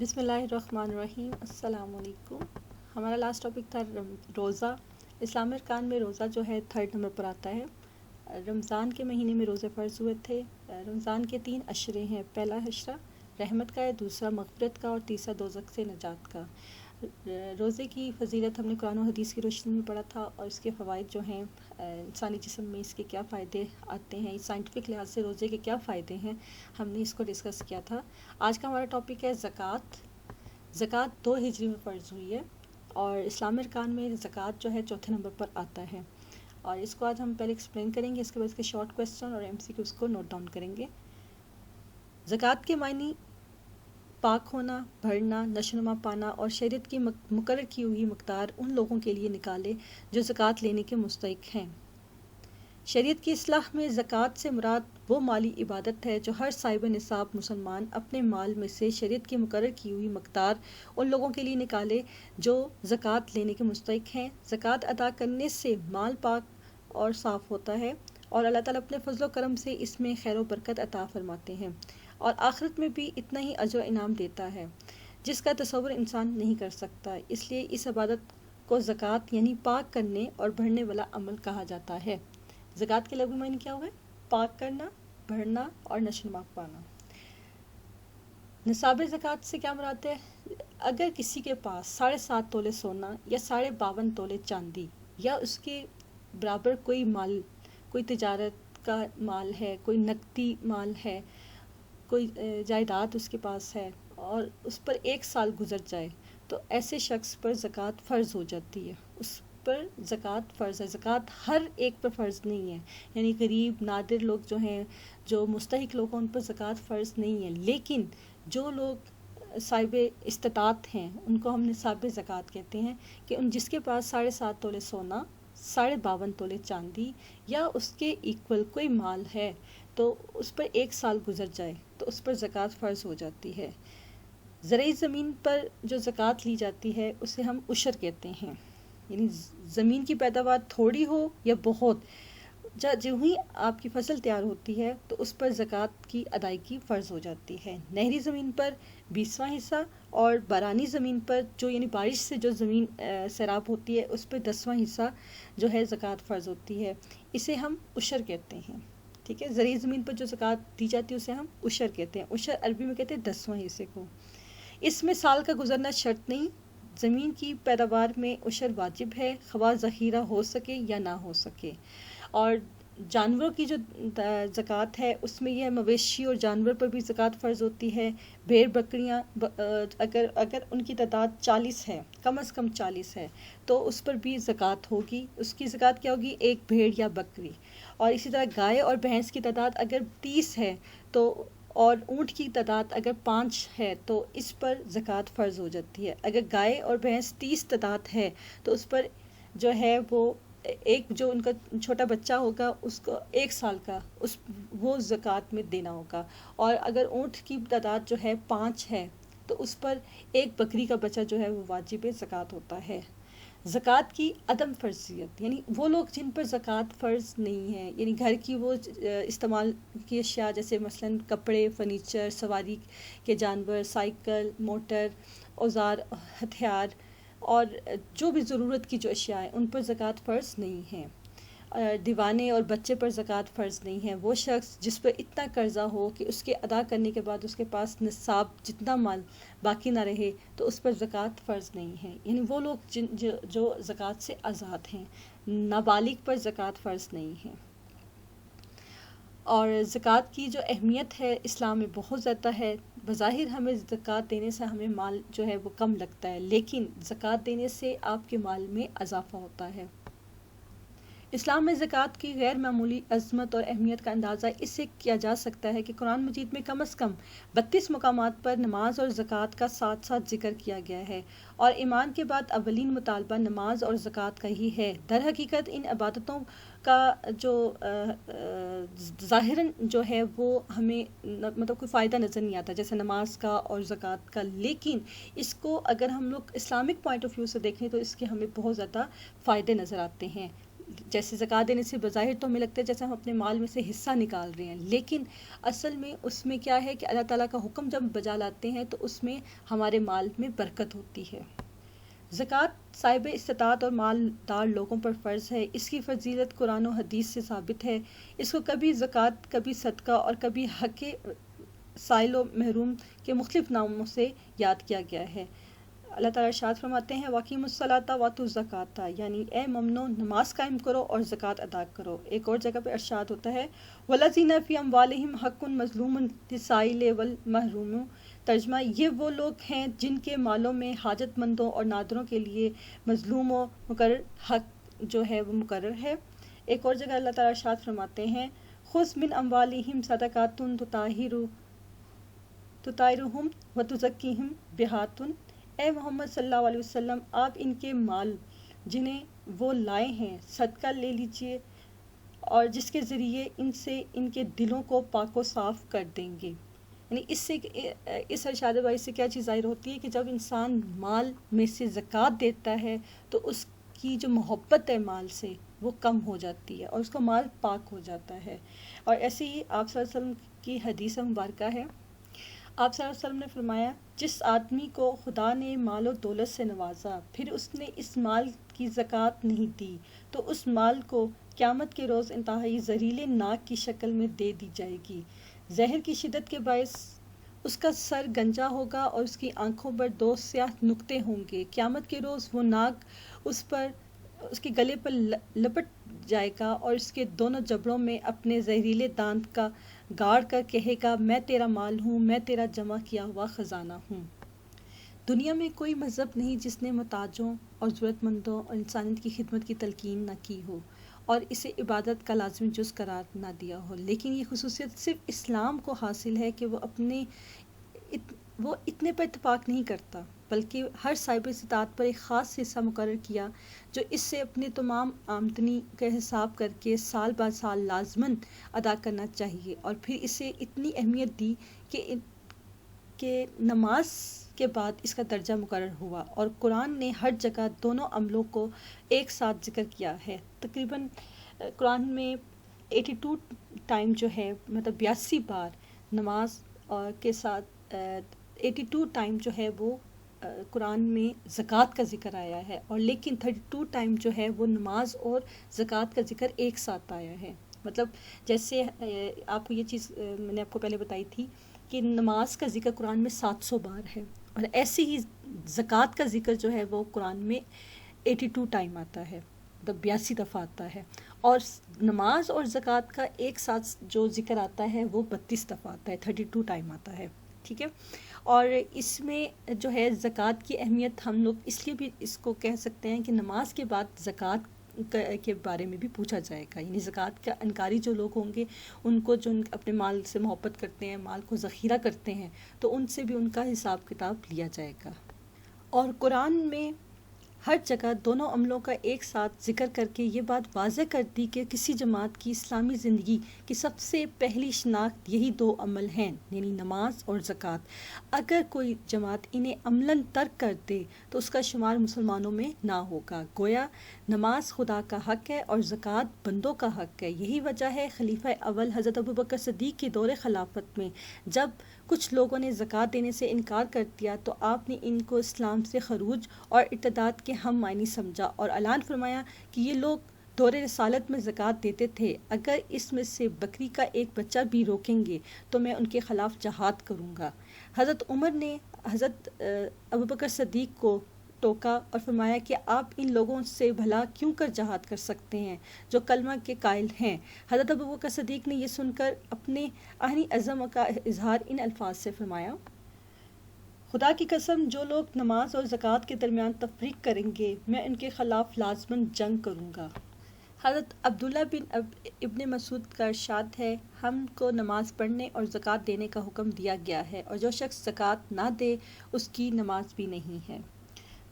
بسم اللہ الرحمن الرحیم۔ السلام علیکم۔ ہمارا لاسٹ ٹاپک تھا روزہ۔ اسلامی ارکان میں روزہ جو ہے 3rd نمبر پر آتا ہے۔ رمضان کے مہینے میں روزے فرض ہوئے تھے۔ رمضان کے 3 عشرے ہیں، پہلا عشرہ رحمت کا ہے، دوسرا مغفرت کا اور تیسرا دوزخ سے نجات کا۔ روزے کی فضیلت ہم نے قرآن و حدیث کی روشنی میں پڑھا تھا، اور اس کے فوائد جو ہیں انسانی جسم میں اس کے کیا فائدے آتے ہیں، سائنٹیفک لحاظ سے روزے کے کیا فائدے ہیں، ہم نے اس کو ڈسکس کیا تھا۔ آج کا ہمارا ٹاپک ہے زکوٰۃ۔ زکوٰۃ 2 ہجری میں فرض ہوئی ہے، اور اسلامی ارکان میں زکوٰۃ جو ہے 4تھے نمبر پر آتا ہے، اور اس کو آج ہم پہلے ایکسپلین کریں گے، اس کے بعد اس کے شارٹ کویسچن اور MCQs کو نوٹ ڈاؤن کریں گے۔ زکوٰۃ کے معنی پاک ہونا، بھرنا، نشو و نما پانا، اور شریعت کی مقرر کی ہوئی مقدار ان لوگوں کے لیے نکالے جو زکوٰۃ لینے کے مستحق ہیں۔ شریعت کی اصطلاح میں زکوٰۃ سے مراد وہ مالی عبادت ہے جو ہر صاحب نصاب مسلمان اپنے مال میں سے شریعت کی مقرر کی ہوئی مقدار ان لوگوں کے لیے نکالے جو زکوٰۃ لینے کے مستحق ہیں۔ زکوٰۃ ادا کرنے سے مال پاک اور صاف ہوتا ہے، اور اللہ تعالیٰ اپنے فضل و کرم سے اس میں خیر و برکت عطا فرماتے ہیں، اور آخرت میں بھی اتنا ہی اجر و انعام دیتا ہے جس کا تصور انسان نہیں کر سکتا۔ اس لیے اس عبادت کو زکوٰۃ یعنی پاک کرنے اور بڑھنے والا عمل کہا جاتا ہے۔ زکوٰۃ کے لفظی معنی کیا ہوگا؟ پاک کرنا، بڑھنا اور نشو و نما پانا۔ نصاب زکوٰۃ سے کیا مراد ہے؟ اگر کسی کے پاس 7.5 تولے سونا یا 52.5 تولے چاندی یا اس کے برابر کوئی مال، کوئی تجارت کا مال ہے، کوئی نقدی مال ہے، کوئی جائیداد اس کے پاس ہے، اور اس پر 1 سال گزر جائے تو ایسے شخص پر زکوٰۃ فرض ہو جاتی ہے۔ اس پر زکوٰۃ فرض ہے۔ زکوٰۃ ہر ایک پر فرض نہیں ہے، یعنی غریب نادر لوگ جو ہیں، جو مستحق لوگ ہیں، ان پر زکوٰۃ فرض نہیں ہے، لیکن جو لوگ صاحب استطاعت ہیں ان کو ہم نصاب زکوٰۃ کہتے ہیں، کہ ان جس کے پاس 7.5 تولے سونا، 52.5 تولے چاندی یا اس کے ایکول کوئی مال ہے، تو اس پر 1 سال گزر جائے تو اس پر زکوٰۃ فرض ہو جاتی ہے۔ زرعی زمین پر جو زکوٰۃ لی جاتی ہے اسے ہم عشر کہتے ہیں، یعنی زمین کی پیداوار تھوڑی ہو یا بہت، جو ہی آپ کی فصل تیار ہوتی ہے تو اس پر زکوٰۃ کی ادائیگی فرض ہو جاتی ہے۔ نہری زمین پر 20واں حصہ، اور بارانی زمین پر جو یعنی بارش سے جو زمین سیراب ہوتی ہے اس پر 10واں حصہ جو ہے زکوٰۃ فرض ہوتی ہے، اسے ہم عشر کہتے ہیں۔ ٹھیک ہے، زرعی زمین پر جو زکوٰۃ دی جاتی ہے اسے ہم عشر کہتے ہیں۔ عشر عربی میں کہتے ہیں 10واں حصے کو۔ اس میں سال کا گزرنا شرط نہیں، زمین کی پیداوار میں عشر واجب ہے، خواہ ذخیرہ ہو سکے یا نہ ہو سکے۔ اور جانوروں کی جو زکوٰۃ ہے اس میں یہ مویشی اور جانور پر بھی زکوٰۃ فرض ہوتی ہے۔ بھیڑ بکریاں اگر ان کی تعداد 40 ہے، کم از کم 40 ہے، تو اس پر بھی زکوٰۃ ہوگی۔ اس کی زکوٰۃ کیا ہوگی؟ 1 بھیڑ یا بکری۔ اور اسی طرح گائے اور بھینس کی تعداد اگر 30 ہے تو، اور اونٹ کی تعداد اگر 5 ہے تو اس پر زکوٰۃ فرض ہو جاتی ہے۔ اگر گائے اور بھینس 30 تعداد ہے تو اس پر جو ہے وہ ایک جو ان کا چھوٹا بچہ ہوگا اس کو 1 سال کا وہ زکوٰۃ میں دینا ہوگا۔ اور اگر اونٹ کی تعداد جو ہے 5 ہے تو اس پر 1 بکری کا بچہ جو ہے وہ واجب زکوٰۃ ہوتا ہے۔ زکوٰۃ کی عدم فرضیت، یعنی وہ لوگ جن پر زکوٰۃ فرض نہیں ہے، یعنی گھر کی وہ استعمال کی اشیاء جیسے مثلاً کپڑے، فرنیچر، سواری کے جانور، سائیکل، موٹر، اوزار، ہتھیار، اور جو بھی ضرورت کی جو اشیاء ہیں ان پر زکوٰۃ فرض نہیں ہے۔ دیوانے اور بچے پر زکوٰۃ فرض نہیں ہے۔ وہ شخص جس پر اتنا قرضہ ہو کہ اس کے ادا کرنے کے بعد اس کے پاس نصاب جتنا مال باقی نہ رہے تو اس پر زکوٰۃ فرض نہیں ہے، یعنی وہ لوگ جو زکوٰۃ سے آزاد ہیں۔ نابالغ پر زکوٰۃ فرض نہیں ہے۔ اور زکوٰۃ کی جو اہمیت ہے اسلام میں بہت زیادہ ہے۔ بظاہر ہمیں زکوٰۃ دینے سے ہمیں مال جو ہے وہ کم لگتا ہے، لیکن زکوٰۃ دینے سے آپ کے مال میں اضافہ ہوتا ہے۔ اسلام میں زکوٰۃ کی غیر معمولی عظمت اور اہمیت کا اندازہ اس سے کیا جا سکتا ہے کہ قرآن مجید میں کم از کم 32 مقامات پر نماز اور زکوٰۃ کا ساتھ ساتھ ذکر کیا گیا ہے، اور ایمان کے بعد اولین مطالبہ نماز اور زکوٰۃ کا ہی ہے۔ در حقیقت ان عبادتوں کا جو ظاہراً جو ہے وہ ہمیں مطلب کوئی فائدہ نظر نہیں آتا، جیسے نماز کا اور زکوٰۃ کا، لیکن اس کو اگر ہم لوگ اسلامک پوائنٹ آف ویو سے دیکھیں تو اس کے ہمیں بہت زیادہ فائدے نظر آتے ہیں۔ جیسے زکوٰۃ دینے سے بظاہر تو ہمیں لگتا ہے جیسے ہم اپنے مال میں سے حصہ نکال رہے ہیں، لیکن اصل میں اس میں کیا ہے کہ اللہ تعالیٰ کا حکم جب بجا لاتے ہیں تو اس میں ہمارے مال میں برکت ہوتی ہے۔ زکوٰۃ صاحب استطاعت اور مالدار لوگوں پر فرض ہے۔ اس کی فضیلت قرآن و حدیث سے ثابت ہے۔ اس کو کبھی زکوٰۃ، کبھی صدقہ اور کبھی حق سائل و محروم کے مختلف ناموں سے یاد کیا گیا ہے۔ اللہ تعالیٰ ارشاد فرماتے ہیں وَأَقِیمُوا الصَّلَاةَ وَآتُوا الزَّکَاةَ، یعنی اے مومنو نماز قائم کرو اور زکوٰۃ ادا کرو۔ ایک اور جگہ پہ ارشاد ہوتا ہے وَالَّذِینَ فِی أَمْوَالِهِمْ حَقٌّ مَّعْلُومٌ لِلسَّائِلِ وَالْمَحْرُومِ، ترجمہ یہ وہ لوگ ہیں جن کے مالوں میں حاجت مندوں اور نادروں کے لیے مظلوم و مقرر حق جو ہے وہ مقرر ہے۔ ایک اور جگہ اللہ تعالیٰ ارشاد فرماتے ہیں خُذْ مِنْ أَمْوَالِهِمْ صَدَقَةً تُطَہِّرُهُمْ وَتُزَکِّیہِم بِہَا، اے محمد صلی اللہ علیہ وسلم آپ ان کے مال جنہیں وہ لائے ہیں صدقہ لے لیجئے، اور جس کے ذریعے ان سے ان کے دلوں کو پاک و صاف کر دیں گے۔ یعنی اس ارشاد باری سے کیا چیز ظاہر ہوتی ہے کہ جب انسان مال میں سے زکوٰۃ دیتا ہے تو اس کی جو محبت ہے مال سے وہ کم ہو جاتی ہے اور اس کا مال پاک ہو جاتا ہے۔ اور ایسے ہی آپ صلی اللہ علیہ وسلم کی حدیث مبارکہ ہے، آپ صلی اللہ علیہ وسلم نے فرمایا جس آدمی کو خدا نے مال و دولت سے نوازا پھر اس نے اس مال کی زکوٰۃ نہیں دی تو اس مال کو قیامت کے روز انتہائی زہریلے ناک کی شکل میں دے دی جائے گی۔ زہر کی شدت کے باعث اس کا سر گنجا ہوگا اور اس کی آنکھوں پر 2 سیاہ نقطے ہوں گے۔ قیامت کے روز وہ ناک اس کے گلے پر لپٹ جائے گا اور اس کے دونوں جبڑوں میں اپنے زہریلے دانت کا گاڑ کر کہے گا میں تیرا مال ہوں، میں تیرا جمع کیا ہوا خزانہ ہوں۔ دنیا میں کوئی مذہب نہیں جس نے محتاجوں اور ضرورت مندوں اور انسانیت کی خدمت کی تلقین نہ کی ہو اور اسے عبادت کا لازمی جز قرار نہ دیا ہو، لیکن یہ خصوصیت صرف اسلام کو حاصل ہے کہ وہ اتنے پر اتفاق نہیں کرتا بلکہ ہر صاحب استطاعت پر ایک خاص حصہ مقرر کیا جو اس سے اپنے تمام آمدنی کا حساب کر کے سال بعد سال لازماً ادا کرنا چاہیے، اور پھر اسے اتنی اہمیت دی کہ نماز کے بعد اس کا درجہ مقرر ہوا، اور قرآن نے ہر جگہ دونوں عملوں کو ایک ساتھ ذکر کیا ہے۔ تقریباً قرآن میں 82 ٹائم جو ہے مطلب 82 بار نماز کے ساتھ 82 ٹائم جو ہے وہ قرآن میں زکوٰۃ کا ذکر آیا ہے، اور لیکن 32 ٹائم جو ہے وہ نماز اور زکوٰۃ کا ذکر ایک ساتھ آیا ہے۔ مطلب جیسے آپ کو یہ چیز میں نے آپ کو پہلے بتائی تھی کہ نماز کا ذکر قرآن میں 700 بار ہے، اور ایسے ہی زکوٰۃ کا ذکر جو ہے وہ قرآن میں 82 ٹائم آتا ہے، مطلب 82 دفعہ آتا ہے، اور نماز اور زکوٰۃ کا ایک ساتھ جو ذکر آتا ہے وہ 32 دفعہ آتا ہے، 32 ٹائم آتا ہے، ٹھیک ہے۔ اور اس میں جو ہے زکوٰۃ کی اہمیت ہم لوگ اس لیے بھی اس کو کہہ سکتے ہیں کہ نماز کے بعد زکوٰۃ کے بارے میں بھی پوچھا جائے گا، یعنی زکوٰۃ کا انکاری جو لوگ ہوں گے ان کو جو اپنے مال سے محبت کرتے ہیں، مال کو ذخیرہ کرتے ہیں، تو ان سے بھی ان کا حساب کتاب لیا جائے گا۔ اور قرآن میں ہر جگہ دونوں عملوں کا ایک ساتھ ذکر کر کے یہ بات واضح کر دی کہ کسی جماعت کی اسلامی زندگی کی سب سے پہلی شناخت یہی 2 عمل ہیں، یعنی نماز اور زکوٰۃ۔ اگر کوئی جماعت انہیں عملاً ترک کر دے تو اس کا شمار مسلمانوں میں نہ ہوگا۔ گویا نماز خدا کا حق ہے اور زکوٰۃ بندوں کا حق ہے۔ یہی وجہ ہے خلیفہ اول حضرت ابوبکر صدیق کے دور خلافت میں جب کچھ لوگوں نے زکوٰۃ دینے سے انکار کر دیا تو آپ نے ان کو اسلام سے خروج اور ارتداد کے ہم معنی سمجھا اور اعلان فرمایا کہ یہ لوگ دور رسالت میں زکوٰۃ دیتے تھے، اگر اس میں سے بکری کا ایک بچہ بھی روکیں گے تو میں ان کے خلاف جہاد کروں گا۔ حضرت عمر نے حضرت ابوبکر صدیق کو ٹوکا اور فرمایا کہ آپ ان لوگوں سے بھلا کیوں کر جہاد کر سکتے ہیں جو کلمہ کے قائل ہیں۔ حضرت ابوبکر صدیق نے یہ سن کر اپنے آہنی عزم کا اظہار ان الفاظ سے فرمایا، خدا کی قسم جو لوگ نماز اور زکوٰۃ کے درمیان تفریق کریں گے میں ان کے خلاف لازماً جنگ کروں گا۔ حضرت عبداللہ بن ابن مسعود کا ارشاد ہے، ہم کو نماز پڑھنے اور زکوٰۃ دینے کا حکم دیا گیا ہے، اور جو شخص زکوٰۃ نہ دے اس کی نماز بھی نہیں ہے۔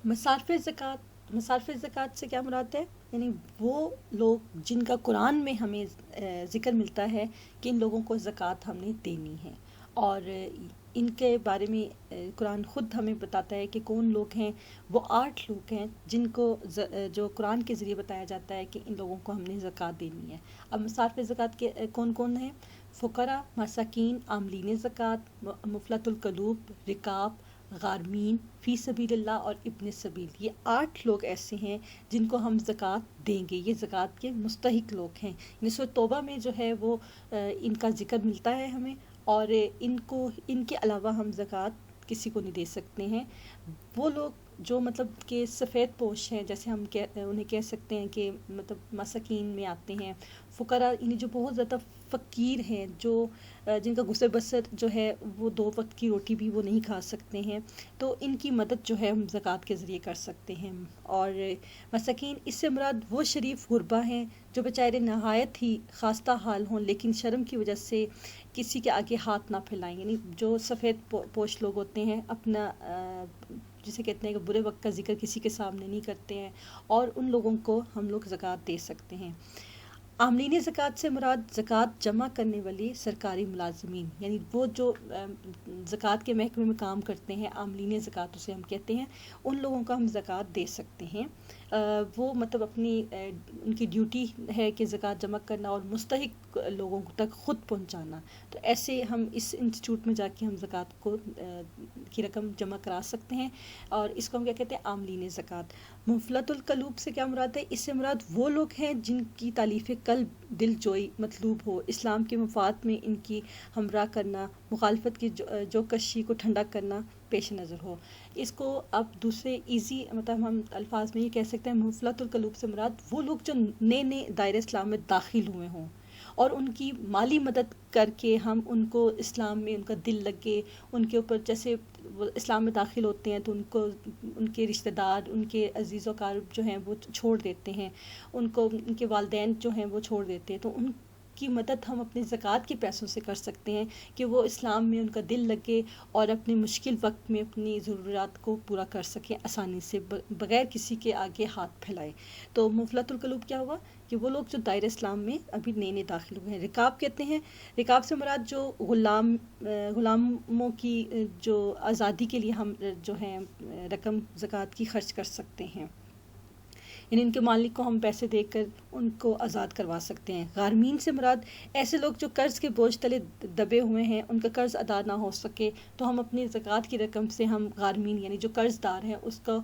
مصارف زکوٰۃ سے کیا مراد ہے؟ یعنی وہ لوگ جن کا قرآن میں ہمیں ذکر ملتا ہے کہ ان لوگوں کو زکوٰۃ ہم نے دینی ہے، اور ان کے بارے میں قرآن خود ہمیں بتاتا ہے کہ کون لوگ ہیں. وہ 8 لوگ ہیں جن کو جو قرآن کے ذریعے بتایا جاتا ہے کہ ان لوگوں کو ہم نے زکوٰۃ دینی ہے. اب مصارف زکوٰۃ کے کون کون ہیں؟ فقراء، مساکین، عاملین زکوٰۃ، مفلت القلوب، رکاب، غارمین، فی سبیل اللہ اور ابن سبیل. یہ 8 لوگ ایسے ہیں جن کو ہم زکوٰۃ دیں گے. یہ زکوٰۃ کے مستحق لوگ ہیں. سورۃ توبہ میں جو ہے وہ ان کا ذکر ملتا ہے ہمیں، اور ان کے علاوہ ہم زکوٰۃ کسی کو نہیں دے سکتے ہیں. وہ لوگ جو مطلب کہ سفید پوش ہیں، جیسے ہم انہیں کہہ سکتے ہیں کہ مطلب مساکین میں آتے ہیں. فقراء یعنی جو بہت زیادہ فقیر ہیں، جو جن کا گزر بسر جو ہے وہ 2 وقت کی روٹی بھی وہ نہیں کھا سکتے ہیں، تو ان کی مدد جو ہے ہم زکوٰۃ کے ذریعے کر سکتے ہیں. اور مساکین اس سے مراد وہ شریف غربا ہیں جو بیچارے نہایت ہی خاستہ حال ہوں لیکن شرم کی وجہ سے کسی کے آگے ہاتھ نہ پھیلائیں. یعنی جو سفید پوش لوگ ہوتے ہیں، اپنا جسے کہتے ہیں کہ برے وقت کا ذکر کسی کے سامنے نہیں کرتے ہیں، اور ان لوگوں کو ہم لوگ زکوٰۃ دے سکتے ہیں. عاملین زکوٰۃ سے مراد زکوٰۃ جمع کرنے والے سرکاری ملازمین، یعنی وہ جو زکوٰۃ کے محکمے میں کام کرتے ہیں، عاملین زکوٰۃ اسے ہم کہتے ہیں. ان لوگوں کو ہم زکوٰۃ دے سکتے ہیں. وہ مطلب اپنی ان کی ڈیوٹی ہے کہ زکوٰۃ جمع کرنا اور مستحق لوگوں تک خود پہنچانا. تو ایسے ہم اس انسٹیٹیوٹ میں جا کے ہم زکوٰۃ کی رقم جمع کرا سکتے ہیں، اور اس کو ہم کیا کہتے ہیں؟ عاملین زکوٰۃ. مفلت القلوب سے کیا مراد ہے؟ اس سے مراد وہ لوگ ہیں جن کی تالیف قلب دل جوئی مطلوب ہو، اسلام کے مفاد میں ان کی ہمراہ کرنا، مخالفت کی جو کشی کو ٹھنڈا کرنا پیش نظر ہو. اس کو اب دوسرے ایزی مطلب ہم الفاظ میں یہ کہہ سکتے ہیں، مفلت القلوب سے مراد وہ لوگ جو نئے دائرہ اسلام میں داخل ہوئے ہوں، اور ان کی مالی مدد کر کے ہم ان کو اسلام میں ان کا دل لگے، ان کے اوپر جیسے وہ اسلام میں داخل ہوتے ہیں تو ان کے رشتہ دار، ان کے عزیز و اقارب جو ہیں وہ چھوڑ دیتے ہیں، ان کے والدین جو ہیں وہ چھوڑ دیتے ہیں، تو ان کی مدد ہم اپنے زکوٰۃ کے پیسوں سے کر سکتے ہیں کہ وہ اسلام میں ان کا دل لگے اور اپنے مشکل وقت میں اپنی ضروریات کو پورا کر سکیں آسانی سے، بغیر کسی کے آگے ہاتھ پھیلائے. تو مفلت القلوب کیا ہوا؟ کہ وہ لوگ جو دائرہ اسلام میں ابھی نئے داخل ہوئے ہیں. رکاب کہتے ہیں، رکاب سے مراد جو غلاموں کی جو آزادی کے لیے ہم جو ہیں رقم زکوٰۃ کی خرچ کر سکتے ہیں، یعنی ان کے مالک کو ہم پیسے دے کر ان کو آزاد کروا سکتے ہیں. غارمین سے مراد ایسے لوگ جو قرض کے بوجھ تلے دبے ہوئے ہیں، ان کا قرض ادا نہ ہو سکے تو ہم اپنی زکوٰۃ کی رقم سے ہم غارمین یعنی جو قرض دار ہیں اس کو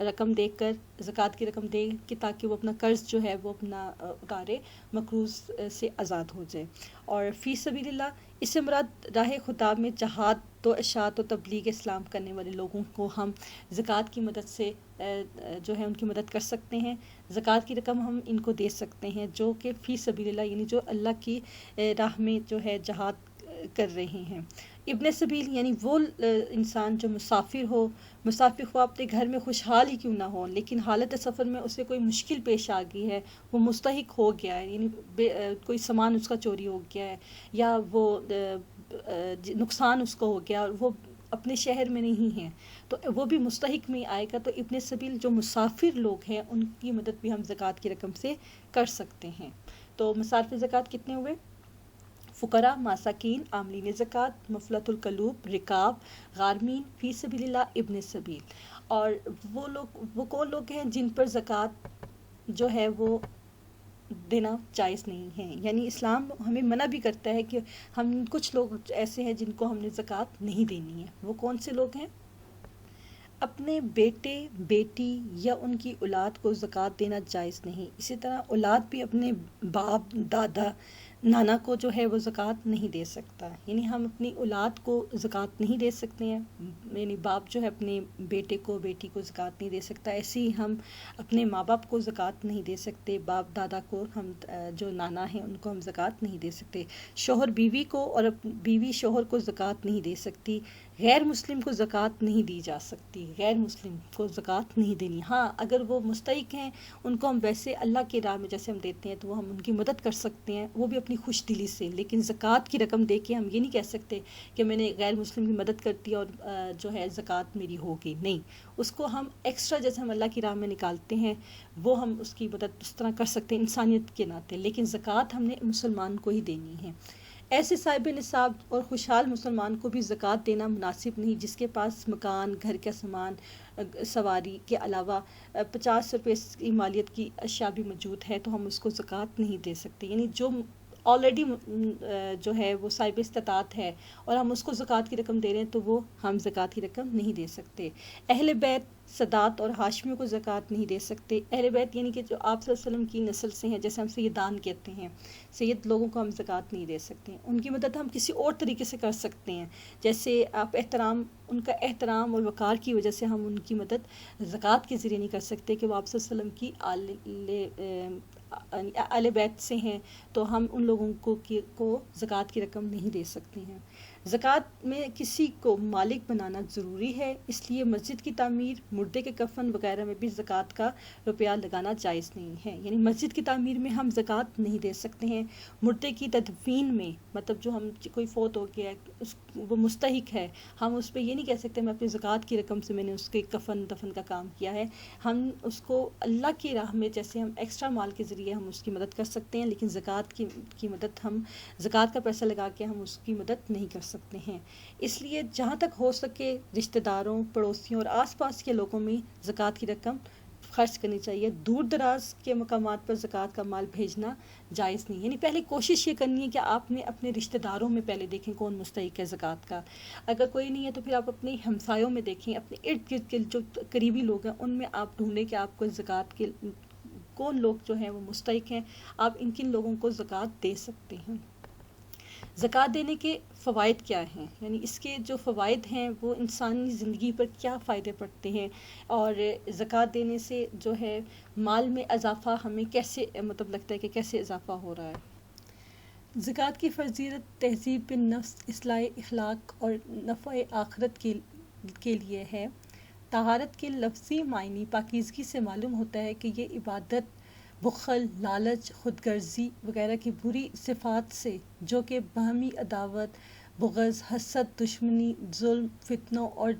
رقم دے کر، زکوٰۃ کی رقم دے کہ تاکہ وہ اپنا قرض جو ہے وہ اپنا اتارے، مقروض سے آزاد ہو جائے. اور فی سبیل اللہ اس سے مراد راہ خدا میں جہاد تو اشاعت و تبلیغ اسلام کرنے والے لوگوں کو ہم زکوٰۃ کی مدد سے جو ہے ان کی مدد کر سکتے ہیں. زکوٰۃ کی رقم ہم ان کو دے سکتے ہیں جو کہ فی سبیل اللہ یعنی جو اللہ کی راہ میں جو ہے جہاد کر رہے ہیں. ابن سبیل یعنی وہ انسان جو مسافر ہو اپنے گھر میں خوشحال ہی کیوں نہ ہو، لیکن حالت سفر میں اسے کوئی مشکل پیش آ گئی ہے، وہ مستحق ہو گیا ہے، یعنی کوئی سامان اس کا چوری ہو گیا ہے یا وہ نقصان اس کو ہو گیا اور وہ اپنے شہر میں نہیں ہیں، تو وہ بھی مستحق میں آئے گا. تو ابن سبیل جو مسافر لوگ ہیں ان کی مدد بھی ہم زکوٰۃ کی رقم سے کر سکتے ہیں. تو مصارف زکوٰۃ کتنے ہوئے؟ فقراء، مساکین، عاملین زکوٰۃ، مفلت القلوب، رکاب، غارمین، فی سبیل اللہ، ابن سبیل. اور وہ کون لوگ ہیں جن پر زکوٰۃ جو ہے وہ دینا جائز نہیں ہے، یعنی اسلام ہمیں منع بھی کرتا ہے کہ ہم کچھ لوگ ایسے ہیں جن کو ہم نے زکوٰۃ نہیں دینی ہے. وہ کون سے لوگ ہیں؟ اپنے بیٹے، بیٹی یا ان کی اولاد کو زکوٰۃ دینا جائز نہیں. اسی طرح اولاد بھی اپنے باپ، دادا، نانا کو جو ہے وہ زکوٰۃ نہیں دے سکتا. یعنی ہم اپنی اولاد کو زکوٰۃ نہیں دے سکتے ہیں، یعنی باپ جو ہے اپنے بیٹے کو، بیٹی کو زکوٰۃ نہیں دے سکتا. ایسے ہی ہم اپنے ماں باپ کو زکوٰۃ نہیں دے سکتے، باپ دادا کو ہم جو نانا ہیں ان کو ہم زکوٰۃ نہیں دے سکتے. شوہر بیوی کو اور بیوی شوہر کو زکوٰۃ نہیں دے سکتی. غیر مسلم کو زکوٰۃ نہیں دی جا سکتی، غیر مسلم کو زکوٰۃ نہیں دینی. ہاں اگر وہ مستحق ہیں ان کو ہم ویسے اللہ کی راہ میں جیسے ہم دیتے ہیں تو وہ ہم ان کی مدد کر سکتے ہیں، وہ بھی اپنی خوش دلی سے. لیکن زکوٰۃ کی رقم دے کے ہم یہ نہیں کہہ سکتے کہ میں نے غیر مسلم کی مدد کرتی اور جو ہے زکوٰۃ میری ہوگی. نہیں، اس کو ہم ایکسٹرا جیسے ہم اللہ کی راہ میں نکالتے ہیں وہ ہم اس کی مدد اس طرح کر سکتے ہیں انسانیت کے ناطے، لیکن زکوٰۃ ہم نے مسلمان کو ہی دینی ہے. ایسے صاحب نصاب اور خوشحال مسلمان کو بھی زکوٰۃ دینا مناسب نہیں جس کے پاس مکان، گھر کا سامان، سواری کے علاوہ 50 روپے کی مالیت کی اشیاء بھی موجود ہے، تو ہم اس کو زکوٰۃ نہیں دے سکتے. یعنی جو آلریڈی جو ہے وہ صاحب استطاعت ہے اور ہم اس کو زکوٰۃ کی رقم دے رہے ہیں، تو وہ ہم زکوٰۃ کی رقم نہیں دے سکتے. اہل بیت، سادات اور ہاشمیوں کو زکوٰۃ نہیں دے سکتے. اہل بیت یعنی کہ جو آپ صلی اللہ علیہ وسلم کی نسل سے ہیں، جیسے ہم سیدان کہتے ہیں، سید لوگوں کو ہم زکوٰۃ نہیں دے سکتے. ان کی مدد ہم کسی اور طریقے سے کر سکتے ہیں، جیسے آپ ان کا احترام اور وقار کی وجہ سے ہم ان کی مدد زکوٰۃ کے ذریعے نہیں کر سکتے کہ وہ آپ صلی اللہ علیہ وسلم کی اہل بیت سے ہیں، تو ہم ان لوگوں کو زکوٰۃ کی رقم نہیں دے سکتے ہیں. زکوٰۃ میں کسی کو مالک بنانا ضروری ہے، اس لیے مسجد کی تعمیر، مردے کے کفن وغیرہ میں بھی زکوٰۃ کا روپیہ لگانا جائز نہیں ہے. یعنی مسجد کی تعمیر میں ہم زکوٰۃ نہیں دے سکتے ہیں. مردے کی تدفین میں، مطلب جو ہم کوئی فوت ہو گیا وہ مستحق ہے، ہم اس پہ یہ نہیں کہہ سکتے میں اپنی زکوٰۃ کی رقم سے میں نے اس کے کفن دفن کا کام کیا ہے. ہم اس کو اللہ کی راہ میں، جیسے ہم ایکسٹرا مال کے ذریعے ہم اس کی مدد کر سکتے ہیں، لیکن زکوٰۃ کی مدد ہم زکوٰۃ کا پیسہ لگا کے ہم اس کی مدد نہیں کر سکتے ہیں. اس لیے جہاں تک ہو سکے رشتہ داروں، پڑوسیوں اور آس پاس کے لوگوں میں زکوٰۃ کی رقم خرچ کرنی چاہیے. دور دراز کے مقامات پر زکوٰۃ کا مال بھیجنا جائز نہیں. یعنی پہلے کوشش یہ کرنی ہے کہ آپ نے اپنے رشتہ داروں میں پہلے دیکھیں کون مستحق ہے زکوٰۃ کا. اگر کوئی نہیں ہے تو پھر آپ اپنے ہمسایوں میں دیکھیں، اپنے ارد گرد کے جو قریبی لوگ ہیں ان میں آپ ڈھونڈیں کہ آپ کو زکوٰۃ کے کون لوگ جو ہیں وہ مستحق ہیں، آپ ان کن لوگوں کو زکوٰۃ دے سکتے ہیں. زکوٰۃ دینے کے فوائد کیا ہیں؟ یعنی اس کے جو فوائد ہیں وہ انسانی زندگی پر کیا فائدے پڑتے ہیں، اور زکوٰۃ دینے سے جو ہے مال میں اضافہ ہمیں کیسے مطلب لگتا ہے کہ کیسے اضافہ ہو رہا ہے. زکوٰۃ کی فرضیت تہذیب نفس، اصلاح اخلاق اور نفع آخرت کے لیے ہے. طہارت کے لفظی معنی پاکیزگی سے معلوم ہوتا ہے کہ یہ عبادت بخل، لالچ، خود غرضی وغیرہ کی بری صفات سے، جو کہ باہمی عداوت، بغض، حسد، دشمنی، ظلم، فتنوں اور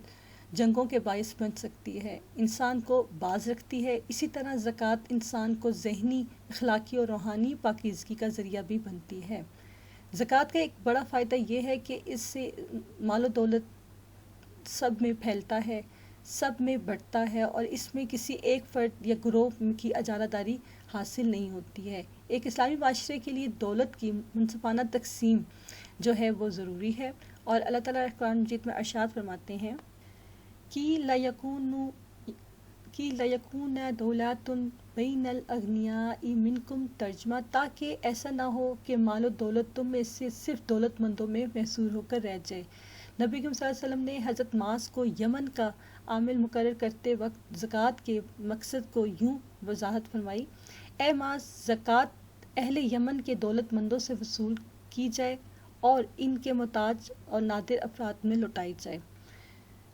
جنگوں کے باعث بن سکتی ہے، انسان کو باز رکھتی ہے. اسی طرح زکوٰۃ انسان کو ذہنی، اخلاقی اور روحانی پاکیزگی کا ذریعہ بھی بنتی ہے. زکوٰۃ کا ایک بڑا فائدہ یہ ہے کہ اس سے مال و دولت سب میں پھیلتا ہے، سب میں بڑھتا ہے، اور اس میں کسی ایک فرد یا گروہ کی اجارہ داری حاصل نہیں ہوتی ہے. ایک اسلامی معاشرے کے لیے دولت کی منصفانہ تقسیم جو ہے وہ ضروری ہے، اور اللہ تعالیٰ قرآن مجید میں ارشاد فرماتے ہیں کہ لَيَكُونَ دَوْلَةٌ بَيْنَ الْأَغْنِيَاءِ مِنْكُمْ، ترجمہ تاکہ ایسا نہ ہو کہ مال و دولت تم میں سے صرف دولت مندوں میں محصور ہو کر رہ جائے. نبی کریم صلی اللہ علیہ وسلم نے حضرت معاذ کو یمن کا عامل مقرر کرتے وقت زکوٰۃ کے مقصد کو یوں وضاحت فرمائی: اے معاذ، زکوٰۃ اہل یمن کے دولت مندوں سے وصول کی جائے اور ان کے محتاج اور نادر افراد میں لوٹائی جائے.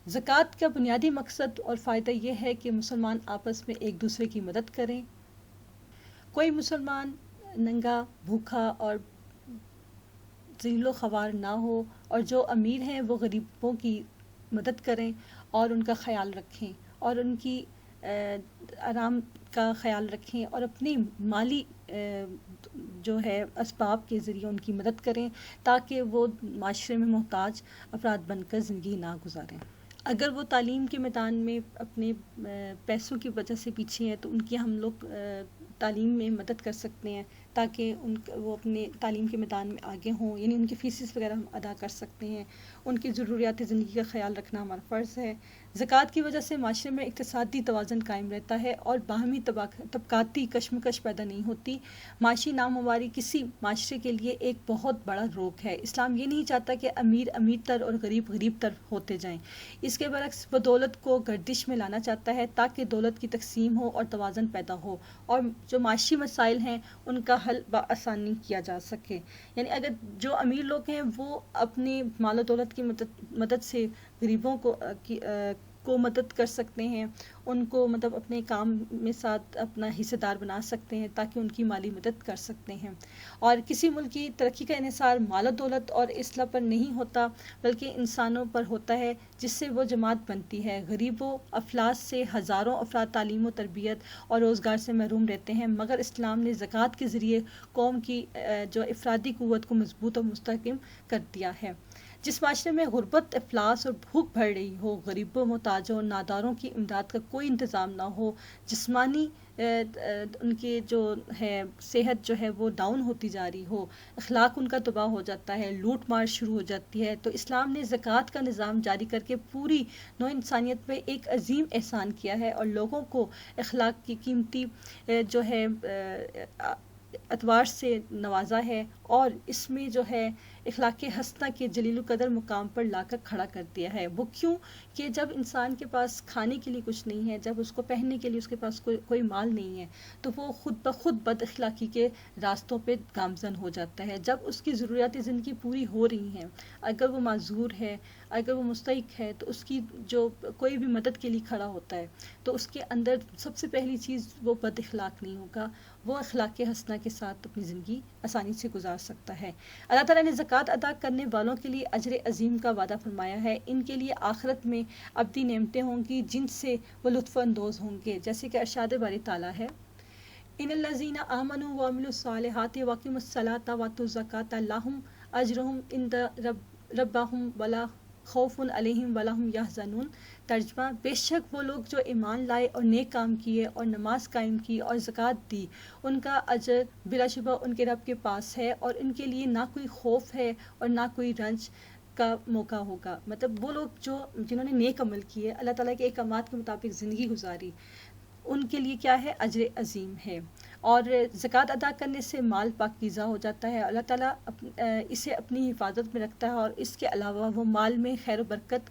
زکوٰۃ کا بنیادی مقصد اور فائدہ یہ ہے کہ مسلمان آپس میں ایک دوسرے کی مدد کریں. کوئی مسلمان ننگا، بھوکا اور ذلیل و خوار نہ ہو، اور جو امیر ہیں وہ غریبوں کی مدد کریں اور ان کا خیال رکھیں، اور ان کی آرام کا خیال رکھیں، اور اپنی مالی جو ہے اسباب کے ذریعے ان کی مدد کریں تاکہ وہ معاشرے میں محتاج افراد بن کر زندگی نہ گزاریں. اگر وہ تعلیم کے میدان میں اپنے پیسوں کی وجہ سے پیچھے ہیں تو ان کی ہم لوگ تعلیم میں مدد کر سکتے ہیں تاکہ وہ اپنے تعلیم کے میدان میں آگے ہوں. یعنی ان کی فیسز وغیرہ ہم ادا کر سکتے ہیں. ان کی ضروریات زندگی کا خیال رکھنا ہمارا فرض ہے. زکوٰۃ کی وجہ سے معاشرے میں اقتصادی توازن قائم رہتا ہے اور باہمی طبقاتی کشمکش پیدا نہیں ہوتی. معاشی نامواری کسی معاشرے کے لیے ایک بہت بڑا روگ ہے. اسلام یہ نہیں چاہتا کہ امیر امیر تر اور غریب غریب تر ہوتے جائیں. اس کے برعکس وہ دولت کو گردش میں لانا چاہتا ہے تاکہ دولت کی تقسیم ہو اور توازن پیدا ہو اور جو معاشی مسائل ہیں ان کا حل بآسانی کیا جا سکے. یعنی اگر جو امیر لوگ ہیں وہ اپنے مال و دولت کی مدد سے غریبوں کو مدد کر سکتے ہیں، ان کو مطلب اپنے کام میں ساتھ اپنا حصہ دار بنا سکتے ہیں تاکہ ان کی مالی مدد کر سکتے ہیں۔ اور کسی ملک کی ترقی کا انحصار مال و دولت اور اصلاح پر نہیں ہوتا، بلکہ انسانوں پر ہوتا ہے جس سے وہ جماعت بنتی ہے۔ غریبوں افلاس سے ہزاروں افراد تعلیم و تربیت اور روزگار سے محروم رہتے ہیں، مگر اسلام نے زکوٰۃ کے ذریعے قوم کی جو افرادی قوت کو مضبوط اور مستحکم کر دیا ہے۔ جس معاشرے میں غربت، افلاس اور بھوک بڑھ رہی ہو، غریبوں، محتاجوں اور ناداروں کی امداد کا کوئی انتظام نہ ہو، جسمانی ان کی جو ہے صحت جو ہے وہ ڈاؤن ہوتی جا رہی ہو، اخلاق ان کا تباہ ہو جاتا ہے، لوٹ مار شروع ہو جاتی ہے، تو اسلام نے زکوٰۃ کا نظام جاری کر کے پوری نوع انسانیت پہ ایک عظیم احسان کیا ہے اور لوگوں کو اخلاق کی قیمتی جو ہے اتوار سے نوازا ہے، اور اس میں جو ہے اخلاق حسنہ کے جلیل القدر مقام پر لا کر کھڑا کر دیا ہے۔ وہ کیوں کہ جب انسان کے پاس کھانے کے لیے کچھ نہیں ہے، جب اس کو پہننے کے لیے اس کے پاس کوئی مال نہیں ہے، تو وہ خود بخود بد اخلاقی کے راستوں پہ گامزن ہو جاتا ہے۔ جب اس کی ضروریات زندگی پوری ہو رہی ہیں، اگر وہ معذور ہے، اگر وہ مستحق ہے، تو اس کی جو کوئی بھی مدد کے لیے کھڑا ہوتا ہے تو اس کے اندر سب سے پہلی چیز وہ بد اخلاق نہیں ہوگا، وہ اخلاق حسنہ کے ساتھ اپنی زندگی آسانی سے گزار سکتا ہے۔ اللہ تعالیٰ نے زکوٰۃ ادا کرنے والوں کے لیے اجر عظیم کا وعدہ فرمایا ہے۔ ان کے لیے آخرت میں ابدی نعمتیں ہوں گی جن سے وہ لطف اندوز ہوں گے، جیسے کہ ارشاد باری تعالیٰ ہے، ان الذین آمنوا وعملوا الصالحات واقیموا الصلاۃ وآتوا الزکاۃ لہم اجرہم عند ربہم ولا خوف علیہم ولا ہم یحزنون۔ ترجمہ، بے شک وہ لوگ جو ایمان لائے اور نیک کام کیے اور نماز قائم کی اور زکوٰۃ دی، ان کا اجر بلا شبہ ان کے رب کے پاس ہے، اور ان کے لیے نہ کوئی خوف ہے اور نہ کوئی رنج کا موقع ہوگا۔ مطلب وہ لوگ جنہوں نے نیک عمل کیے، اللہ تعالیٰ کے احکامات کے مطابق زندگی گزاری، ان کے لیے کیا ہے؟ اجر عظیم ہے۔ اور زکوٰۃ ادا کرنے سے مال پاکیزہ ہو جاتا ہے، اللہ تعالیٰ اسے اپنی حفاظت میں رکھتا ہے، اور اس کے علاوہ وہ مال میں خیر و برکت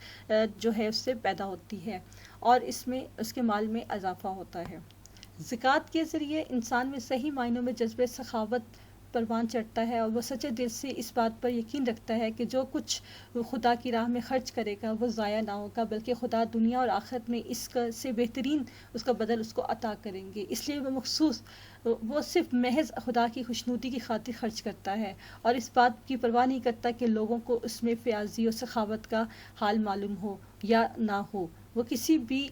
جو ہے اس سے پیدا ہوتی ہے، اور اس کے مال میں اضافہ ہوتا ہے۔ زکوٰۃ کے ذریعے انسان میں صحیح معنوں میں جذبہ سخاوت پروان چڑھتا ہے، اور وہ سچے دل سے اس بات پر یقین رکھتا ہے کہ جو کچھ وہ خدا کی راہ میں خرچ کرے گا وہ ضائع نہ ہوگا، بلکہ خدا دنیا اور آخرت میں اس کا سے بہترین اس کا بدل اس کو عطا کریں گے۔ اس لیے وہ صرف محض خدا کی خوشنودی کی خاطر خرچ کرتا ہے، اور اس بات کی پرواہ نہیں کرتا کہ لوگوں کو اس میں فیاضی اور سخاوت کا حال معلوم ہو یا نہ ہو۔ وہ کسی بھی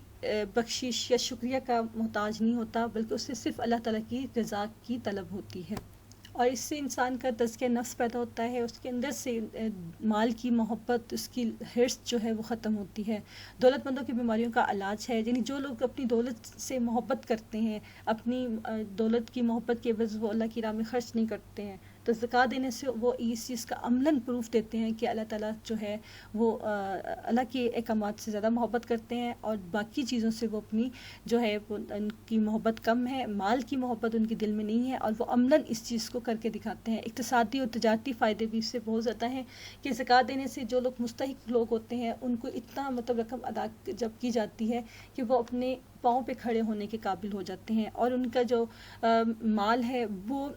بخشش یا شکریہ کا محتاج نہیں ہوتا، بلکہ اسے صرف اللہ تعالیٰ کی رضا کی طلب ہوتی ہے، اور اس سے انسان کا تزکیہ نفس پیدا ہوتا ہے، اس کے اندر سے مال کی محبت، اس کی حرص جو ہے وہ ختم ہوتی ہے۔ دولت مندوں کی بیماریوں کا علاج ہے، یعنی جو لوگ اپنی دولت سے محبت کرتے ہیں، اپنی دولت کی محبت کے عوض وہ اللہ کی راہ میں خرچ نہیں کرتے ہیں، تو زکوٰۃ دینے سے وہ اس چیز کا عملاً پروف دیتے ہیں کہ اللہ تعالیٰ جو ہے وہ اللہ کے احکامات سے زیادہ محبت کرتے ہیں، اور باقی چیزوں سے وہ اپنی جو ہے ان کی محبت کم ہے، مال کی محبت ان کے دل میں نہیں ہے، اور وہ عملاً اس چیز کو کر کے دکھاتے ہیں۔ اقتصادی اور تجارتی فائدے بھی اس سے بہت زیادہ ہیں کہ زکوٰۃ دینے سے جو لوگ مستحق لوگ ہوتے ہیں ان کو اتنا مطلب رقم ادا جب کی جاتی ہے کہ وہ اپنے پاؤں پہ کھڑے ہونے کے قابل ہو جاتے ہیں، اور ان کا جو مال ہے وہ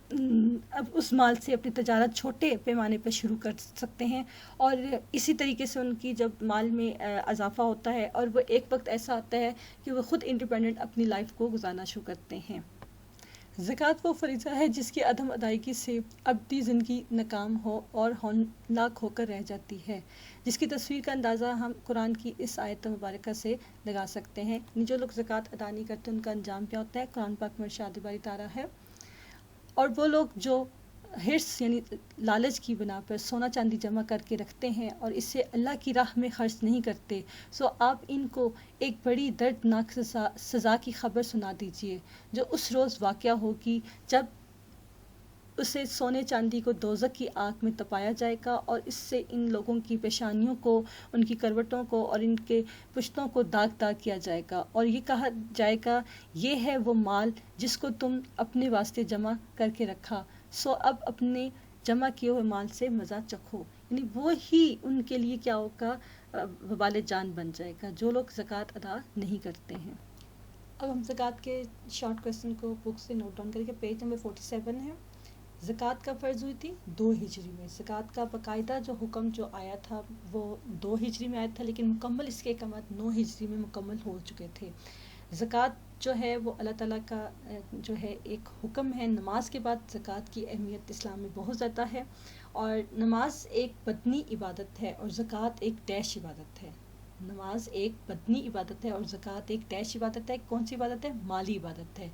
اب اس مال سے اپنی تجارت چھوٹے پیمانے پر شروع کر سکتے ہیں، اور اسی طریقے سے ان کی جب مال میں اضافہ ہوتا ہے، اور وہ ایک وقت ایسا آتا ہے کہ وہ خود انڈیپینڈنٹ اپنی لائف کو گزارنا شروع کرتے ہیں۔ زکوٰۃ وہ فریضہ ہے جس کی عدم ادائیگی سے ابدی زندگی ناکام ہو اور ہولناک ہو کر رہ جاتی ہے، جس کی تصویر کا اندازہ ہم قرآن کی اس آیت مبارکہ سے لگا سکتے ہیں۔ جو لوگ زکوٰۃ ادا نہیں کرتے ان کا انجام کیا ہوتا ہے، قرآن پاک میں ارشاد باری تعالیٰ ہے، اور وہ لوگ جو حرص یعنی لالچ کی بنا پر سونا چاندی جمع کر کے رکھتے ہیں اور اسے اللہ کی راہ میں خرچ نہیں کرتے، سو آپ ان کو ایک بڑی دردناک سزا کی خبر سنا دیجیے جو اس روز واقعہ ہوگی جب اسے سونے چاندی کو دوزخ کی آگ میں تپایا جائے گا، اور اس سے ان لوگوں کی پیشانیوں کو، ان کی کروٹوں کو اور ان کے پشتوں کو داغ داغ کیا جائے گا، اور یہ کہا جائے گا یہ ہے وہ مال جس کو تم اپنے واسطے جمع کر کے رکھا، سو اب اپنے جمع کیے ہوئے مال سے مزہ چکھو۔ یعنی وہی ان کے لیے کیا ہوگا؟ وبال جان بن جائے گا جو لوگ زکوٰۃ ادا نہیں کرتے ہیں۔ اب ہم زکوٰۃ کے شارٹ کویسچن کو بک سے نوٹ ڈاؤن کریں گے۔ پیج نمبر 47 ہے، زکوٰۃ کا فرض ہوئی تھی 2 ہجری میں. زکوٰۃ کا باقاعدہ جو حکم جو آیا تھا وہ 2 ہجری میں آیا تھا، لیکن مکمل اس کے احکامات 9 ہجری میں مکمل ہو چکے تھے. زکوٰۃ جو ہے وہ اللہ تعالیٰ کا جو ہے ایک حکم ہے. نماز کے بعد زکوٰۃ کی اہمیت اسلام میں بہت زیادہ ہے، اور نماز ایک بدنی عبادت ہے اور زکوٰۃ ایک ڈیش عبادت ہے. نماز ایک بدنی عبادت ہے اور زکوٰۃ ایک ڈیش عبادت ہے. کون سی عبادت ہے؟ مالی عبادت ہے.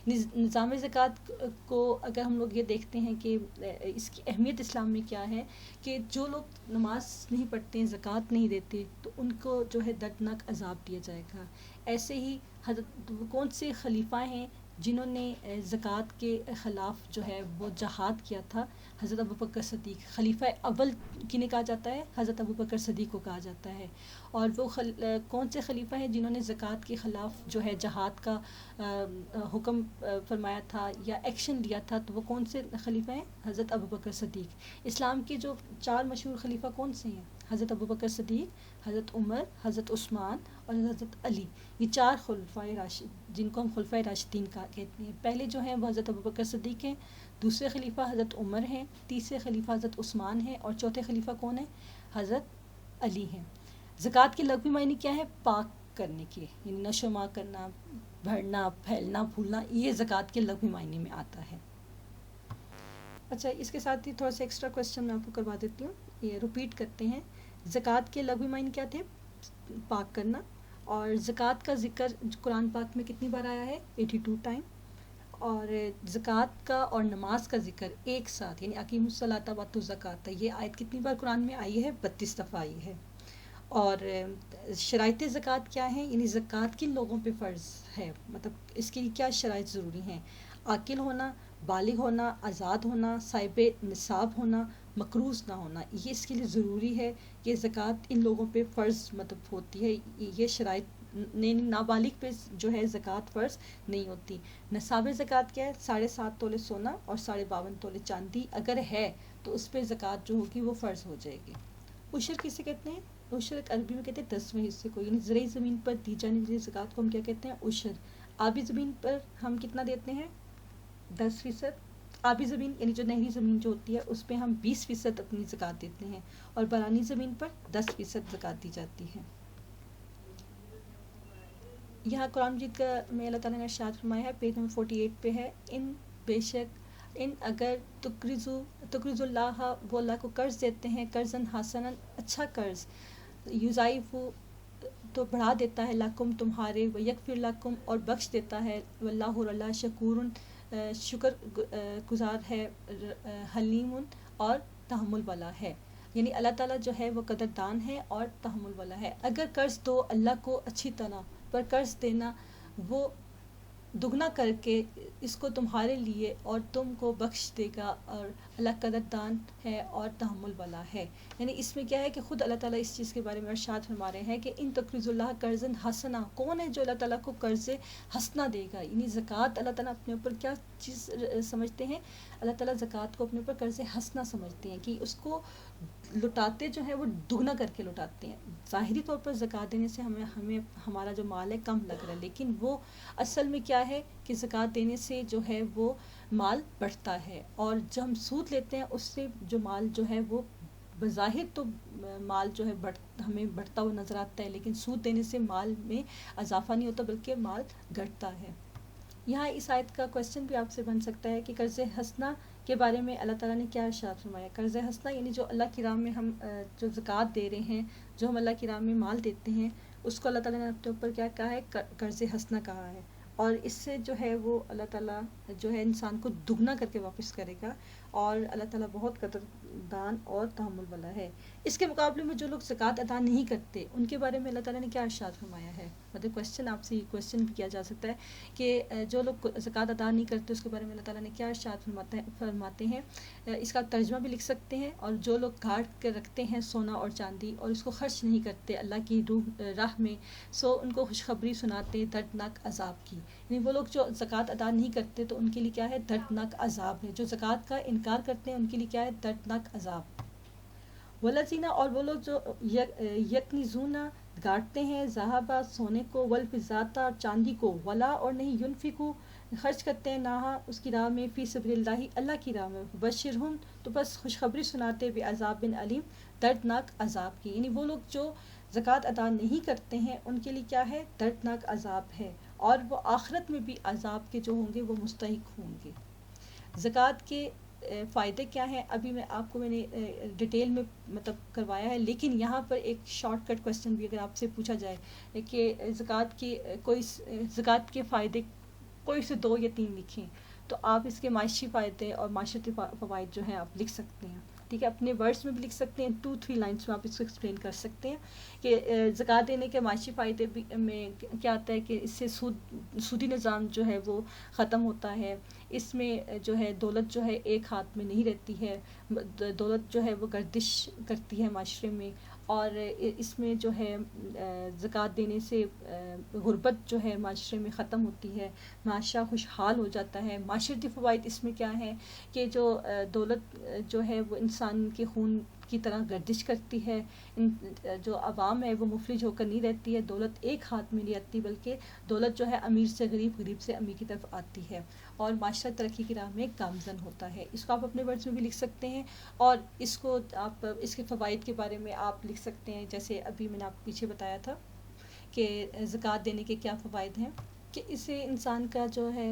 نظام زکوٰۃ کو اگر ہم لوگ یہ دیکھتے ہیں کہ اس کی اہمیت اسلام میں کیا ہے، کہ جو لوگ نماز نہیں پڑھتے ہیں، زکوٰۃ نہیں دیتے، تو ان کو جو ہے دردناک عذاب دیا جائے گا. ایسے ہی حضرت کون سے خلیفہ ہیں جنہوں نے زکوٰۃ کے خلاف جو ہے وہ جہاد کیا تھا؟ حضرت ابوبکر صدیق. خلیفہ اول کنہیں کہا جاتا ہے؟ حضرت ابوبکر صدیق کو کہا جاتا ہے. اور وہ کون سے خلیفہ ہیں جنہوں نے زکوٰۃ کے خلاف جو ہے جہاد کا حکم فرمایا تھا یا ایکشن لیا تھا؟ تو وہ کون سے خلیفہ ہیں؟ حضرت ابوبکر صدیق. اسلام کے جو 4 مشہور خلیفہ کون سے ہیں؟ حضرت ابوبکر صدیق، حضرت عمر، حضرت عثمان اور حضرت علی. یہ 4 خلفائے راشد جن کو ہم خلفائے راشدین کا کہتے ہیں. پہلے جو ہیں وہ حضرت ابوبکر صدیق ہیں، دوسرے خلیفہ حضرت عمر ہیں، تیسرے خلیفہ حضرت عثمان ہیں، اور چوتھے خلیفہ کون ہیں؟ حضرت علی ہیں. زکوٰۃ کے لغوی معنی کیا ہے؟ پاک کرنے کے، یعنی نشو و ما کرنا، بڑھنا، پھیلنا، پھولنا، یہ زکوٰۃ کے لغوی معنی میں آتا ہے. اچھا، اس کے ساتھ ہی تھوڑا سا ایکسٹرا کوسچن میں آپ کو کروا دیتی ہوں، یہ ریپیٹ کرتے ہیں. زکوٰۃ کے لغوی معنی کیا تھے؟ پاک کرنا. اور زکوٰۃ کا ذکر قرآن پاک میں کتنی بار آیا ہے؟ 82 ٹائم. اور زکوٰۃ کا اور نماز کا ذکر ایک ساتھ، یعنی اقیموا الصلاۃ وآتوا الزکوٰۃ، یہ آیت کتنی بار قرآن میں آئی ہے؟ 32 دفعہ آئی ہے. اور شرائط زکوٰۃ کیا ہیں؟ یعنی زکوٰۃ کن لوگوں پہ فرض ہے، مطلب اس کی کیا شرائط ضروری ہیں؟ عاقل ہونا، بالغ ہونا، آزاد ہونا، صاحب نصاب ہونا، مقروض نہ ہونا. یہ اس کے لیے ضروری ہے کہ زکوٰۃ ان لوگوں پہ فرض مطلب ہوتی ہے. یہ شرائط نابالغ پہ جو ہے زکوٰۃ فرض نہیں ہوتی. نصاب زکوٰۃ کیا ہے؟ 7.5 تولے سونا اور 52.5 تولے چاندی اگر ہے تو اس پہ زکوٰۃ جو ہوگی وہ فرض ہو جائے گی. عشر کسے کہتے ہیں؟ عشر عربی میں کہتے ہیں 10ویں حصے کو، یعنی زرعی زمین پر دی جانے والی زکوٰۃ کو ہم کیا کہتے ہیں؟ عشر. آبی زمین پر ہم کتنا دیتے ہیں؟ 10%. آبی زمین یعنی جو نہری زمین جو ہوتی ہے اس پہ ہم 20% اپنی زکوٰۃ دیتے ہیں، اور برانی زمین پر 10% زکوٰۃ دی جاتی ہے. یہاں قرآن مجید کا میں اللہ تعالیٰ نے ارشاد فرمایا ہے، پیج نمبر 48 پہ ہے، ان بے شک ان اگر تقرض اللہ، وہ اللہ کو قرض دیتے ہیں، قرضاً حسناً، اچھا قرض، یضاعف تو بڑھا دیتا ہے، لکم تمہارے، ویغفر لکم اور بخش دیتا ہے، واللہ اور اللہ شکور شکر گزار ہے، حلیم اور تحمل والا ہے. یعنی اللہ تعالیٰ جو ہے وہ قدردان ہے اور تحمل والا ہے. اگر قرض دو اللہ کو اچھی طرح، پر قرض دینا وہ دگنا کر کے اس کو تمہارے لیے اور تم کو بخش دے گا، اور اللہ قدردان ہے اور تحمل والا ہے. یعنی اس میں کیا ہے کہ خود اللہ تعالیٰ اس چیز کے بارے میں ارشاد فرما رہے ہیں کہ ان تقرض اللہ قرضاً حسنا، کون ہے جو اللہ تعالیٰ کو قرض حسنا دے گا؟ یعنی زکوٰۃ اللہ تعالیٰ اپنے اوپر کیا چیز سمجھتے ہیں؟ اللہ تعالیٰ زکوٰۃ کو اپنے اوپر قرض حسنا سمجھتے ہیں کہ اس کو لٹاتے جو ہیں وہ دگنا کر کے لٹاتے ہیں. ظاہری طور پر زکوٰۃ دینے سے ہمیں ہمارا جو مال ہے کم لگ رہا ہے، لیکن وہ اصل میں کیا ہے کہ زکوٰۃ دینے سے جو ہے وہ مال بڑھتا ہے، اور جب ہم سود لیتے ہیں اس سے جو مال جو ہے وہ بظاہر تو مال جو ہے ہمیں بڑھتا ہوا نظر آتا ہے، لیکن سود دینے سے مال میں اضافہ نہیں ہوتا بلکہ مال گھٹتا ہے. یہاں اس آیت کا کوسچن بھی آپ سے بن سکتا ہے کہ قرض حسنہ کے بارے میں اللہ تعالیٰ نے کیا ارشاد فرمایا؟ قرض حسنہ یعنی جو اللہ کی راہ میں ہم جو زکوٰۃ دے رہے ہیں، جو ہم اللہ کی راہ میں مال دیتے ہیں، اس کو اللہ تعالیٰ نے اپنے اوپر کیا کہا ہے؟ قرض حسنہ کہا ہے. اور اس سے جو ہے وہ اللہ تعالیٰ جو ہے انسان کو دگنا کر کے واپس کرے گا، اور اللہ تعالیٰ بہت قدردان اور تحمل والا ہے. اس کے مقابلے میں جو لوگ زکوٰۃ ادا نہیں کرتے ان کے بارے میں اللہ تعالیٰ نے کیا ارشاد فرمایا ہے؟ مطلب کوسچن آپ سے یہ کوسچن بھی کیا جا سکتا ہے کہ جو لوگ زکوٰۃ ادا نہیں کرتے اس کے بارے میں اللہ تعالیٰ نے کیا ارشاد فرماتے ہیں. اس کا ترجمہ بھی لکھ سکتے ہیں، اور جو لوگ گھاٹ کے رکھتے ہیں سونا اور چاندی اور اس کو خرچ نہیں کرتے اللہ کی راہ میں، سو ان کو خوشخبری سناتے دردناک عذاب کی. یعنی وہ لوگ جو زکوٰۃ ادا نہیں کرتے تو ان کے لیے کیا ہے؟ دردناک عذاب ہے. جو زکوٰۃ کا انکار کرتے ہیں ان کے لیے کیا ہے؟ دردناک عذاب. والذین، اور وہ لوگ جو یکنزون گاڑتے ہیں ذہب سونے کو، والفضة اور چاندی کو، ولا اور نہیں، ینفقو خرچ کرتے ہیں نہا اس کی راہ میں، فی سبیل اللہ، اللہ کی راہ میں، بشرہم تو بس خوشخبری سناتے بھی، عذاب بن علیم دردناک عذاب کی، یعنی وہ لوگ جو زکوٰۃ ادا نہیں کرتے ہیں ان کے لیے کیا ہے، دردناک عذاب ہے، اور وہ آخرت میں بھی عذاب کے جو ہوں گے وہ مستحق ہوں گے۔ زکوٰۃ کے فائدے کیا ہیں، ابھی میں نے ڈیٹیل میں مطلب کروایا ہے، لیکن یہاں پر ایک شارٹ کٹ کویسچن بھی اگر آپ سے پوچھا جائے کہ زکوٰۃ کی زکوٰۃ کے فائدے کوئی سے 2 یا 3 لکھیں، تو آپ اس کے معاشی فائدے اور معاشرتی فوائد جو ہیں آپ لکھ سکتے ہیں، ٹھیک ہے، اپنے ورڈس میں بھی لکھ سکتے ہیں، 2-3 لائنس میں آپ اس کو ایکسپلین کر سکتے ہیں کہ زکوٰۃ دینے کے معاشی فائدے میں کیا آتا ہے کہ اس سے سودی نظام جو ہے وہ ختم ہوتا ہے، اس میں جو ہے دولت جو ہے ایک ہاتھ میں نہیں رہتی ہے، دولت جو ہے وہ گردش کرتی ہے معاشرے میں، اور اس میں جو ہے زکوٰۃ دینے سے غربت جو ہے معاشرے میں ختم ہوتی ہے، معاشرہ خوشحال ہو جاتا ہے۔ معاشرتی فوائد اس میں کیا ہے کہ جو دولت جو ہے وہ انسان کے خون کی طرح گردش کرتی ہے، جو عوام ہے وہ مفلج ہو کر نہیں رہتی ہے، دولت ایک ہاتھ میں نہیں آتی بلکہ دولت جو ہے امیر سے غریب، غریب سے امیر کی طرف آتی ہے، اور معاشرہ ترقی کی راہ میں گامزن ہوتا ہے۔ اس کو آپ اپنے ورڈز میں بھی لکھ سکتے ہیں، اور اس کو آپ اس کے فوائد کے بارے میں آپ لکھ سکتے ہیں، جیسے ابھی میں نے آپ کو پیچھے بتایا تھا کہ زکوٰۃ دینے کے کیا فوائد ہیں، کہ اس سے انسان کا جو ہے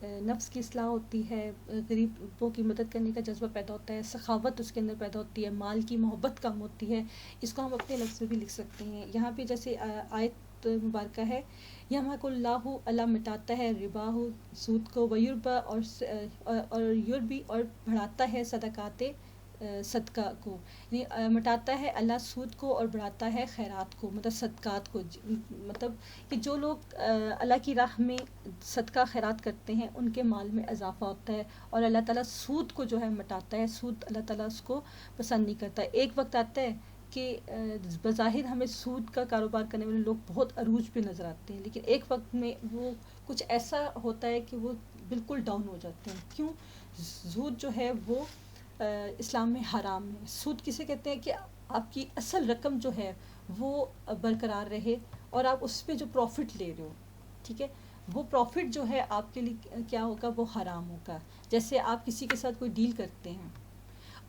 نفس کی اصلاح ہوتی ہے، غریبوں کی مدد کرنے کا جذبہ پیدا ہوتا ہے، سخاوت اس کے اندر پیدا ہوتی ہے، مال کی محبت کم ہوتی ہے۔ اس کو ہم اپنے لفظ میں بھی لکھ سکتے ہیں۔ یہاں پہ جیسے آیت مبارکہ ہے، یمحق اللہ، اللہ مٹاتا ہے ربا سود کو، ویربا اور یوربی اور بڑھاتا ہے صدقات صدقہ کو، یعنی مٹاتا ہے اللہ سود کو اور بڑھاتا ہے خیرات کو، مطلب صدقات کو، مطلب کہ جو لوگ اللہ کی راہ میں صدقہ خیرات کرتے ہیں ان کے مال میں اضافہ ہوتا ہے، اور اللہ تعالیٰ سود کو جو ہے مٹاتا ہے، سود اللہ تعالیٰ اس کو پسند نہیں کرتا۔ ایک وقت آتا ہے کہ بظاہر ہمیں سود کا کاروبار کرنے والے لوگ بہت عروج پہ نظر آتے ہیں، لیکن ایک وقت میں وہ کچھ ایسا ہوتا ہے کہ وہ بالکل ڈاؤن ہو جاتے ہیں۔ کیوں؟ سود جو ہے وہ اسلام میں حرام ہے۔ سود کسے کہتے ہیں کہ آپ کی اصل رقم جو ہے وہ برقرار رہے اور آپ اس پہ جو پروفٹ لے رہے ہو، ٹھیک ہے، وہ پروفٹ جو ہے آپ کے لیے کیا ہوگا، وہ حرام ہوگا۔ جیسے آپ کسی کے ساتھ کوئی ڈیل کرتے ہیں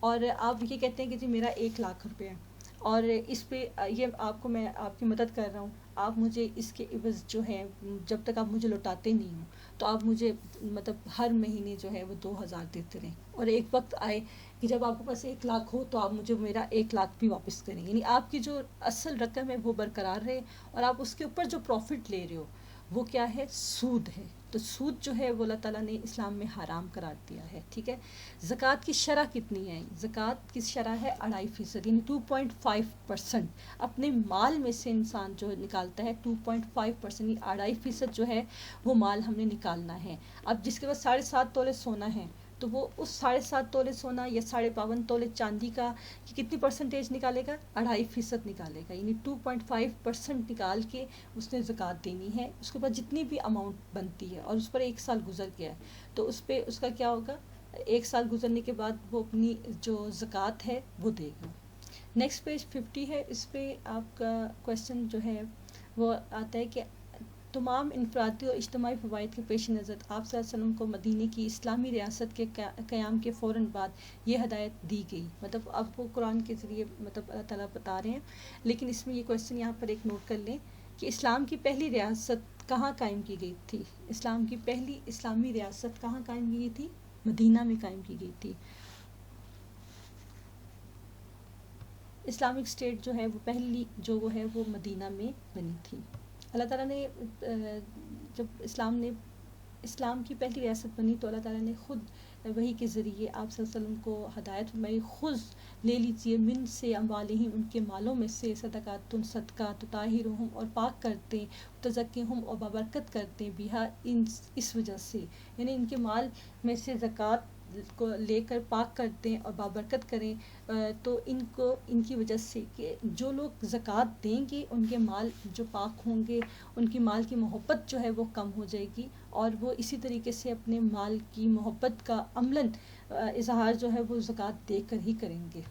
اور آپ یہ کہتے ہیں کہ جی میرا 1,00,000 روپے ہے، اور اس پہ یہ میں آپ کی مدد کر رہا ہوں، آپ مجھے اس کے عوض جو ہے جب تک آپ مجھے لوٹاتے نہیں ہوں تو آپ مجھے مطلب ہر مہینے جو ہے وہ 2,000 دیتے رہیں، اور ایک وقت آئے کہ جب آپ کے پاس 1,00,000 ہو تو آپ مجھے میرا 1,00,000 بھی واپس کریں، یعنی آپ کی جو اصل رقم ہے وہ برقرار رہے اور آپ اس کے اوپر جو پروفٹ لے رہے ہو وہ کیا ہے، سود ہے۔ تو سود جو ہے وہ اللہ تعالیٰ نے اسلام میں حرام قرار دیا ہے، ٹھیک ہے۔ زکوٰۃ کی شرح کتنی ہے؟ زکوٰۃ کی شرح ہے 2.5%، یعنی 2.5%۔ اپنے مال میں سے انسان جو نکالتا ہے 2.5%، یعنی 2.5% جو ہے وہ مال ہم نے نکالنا ہے۔ اب جس کے پاس 7.5 تولے سونا ہے تو وہ اس 7.5 تولے سونا یا 52.5 تولے چاندی کا کتنی پرسنٹیج نکالے گا، 2.5% نکالے گا، یعنی 2.5% نکال کے اس نے زکوٰۃ دینی ہے۔ اس کے بعد جتنی بھی اماؤنٹ بنتی ہے اور اس پر 1 سال گزر گیا ہے تو اس پہ اس کا کیا ہوگا، 1 سال گزرنے کے بعد وہ اپنی جو زکوٰۃ ہے وہ دے گا۔ نیکسٹ پیج 50 ہے، اس پہ آپ کا کویسچن جو ہے وہ آتا ہے کہ تمام انفرادی اور اجتماعی فوائد کے پیش نظر آپ صلی اللہ علیہ وسلم کو مدینے کی اسلامی ریاست کے قیام کے فوراً بعد یہ ہدایت دی گئی، مطلب اب وہ قرآن کے ذریعے مطلب اللہ تعالیٰ بتا رہے ہیں، لیکن اس میں یہ کویسچن یہاں پر ایک نوٹ کر لیں کہ اسلام کی پہلی ریاست کہاں قائم کی گئی تھی؟ اسلام کی پہلی اسلامی ریاست کہاں قائم کی گئی تھی؟ مدینہ میں قائم کی گئی تھی۔ اسلامک اسٹیٹ جو ہے وہ پہلی جو وہ ہے وہ مدینہ میں بنی تھی۔ اللہ تعالیٰ نے جب اسلام کی پہلی ریاست بنی تو اللہ تعالیٰ نے خود وحی کے ذریعے آپ صلی اللہ علیہ وسلم کو ہدایت فرمائی، خذ لے لیجیے من سے اموالہم، ان کے مالوں میں سے صدقات صدقہ تطہرہم اور پاک کرتے، تزکیہم اور بابرکت کرتے، بہا اس وجہ سے، یعنی ان کے مال میں سے زکوٰۃ کو لے کر پاک کرتے ہیں اور بابرکت کریں، تو ان کی وجہ سے کہ جو لوگ زکوٰۃ دیں گے ان کے مال جو پاک ہوں گے، ان کی مال کی محبت جو ہے وہ کم ہو جائے گی، اور وہ اسی طریقے سے اپنے مال کی محبت کا عملاً اظہار جو ہے وہ زکوٰۃ دے کر ہی کریں گے۔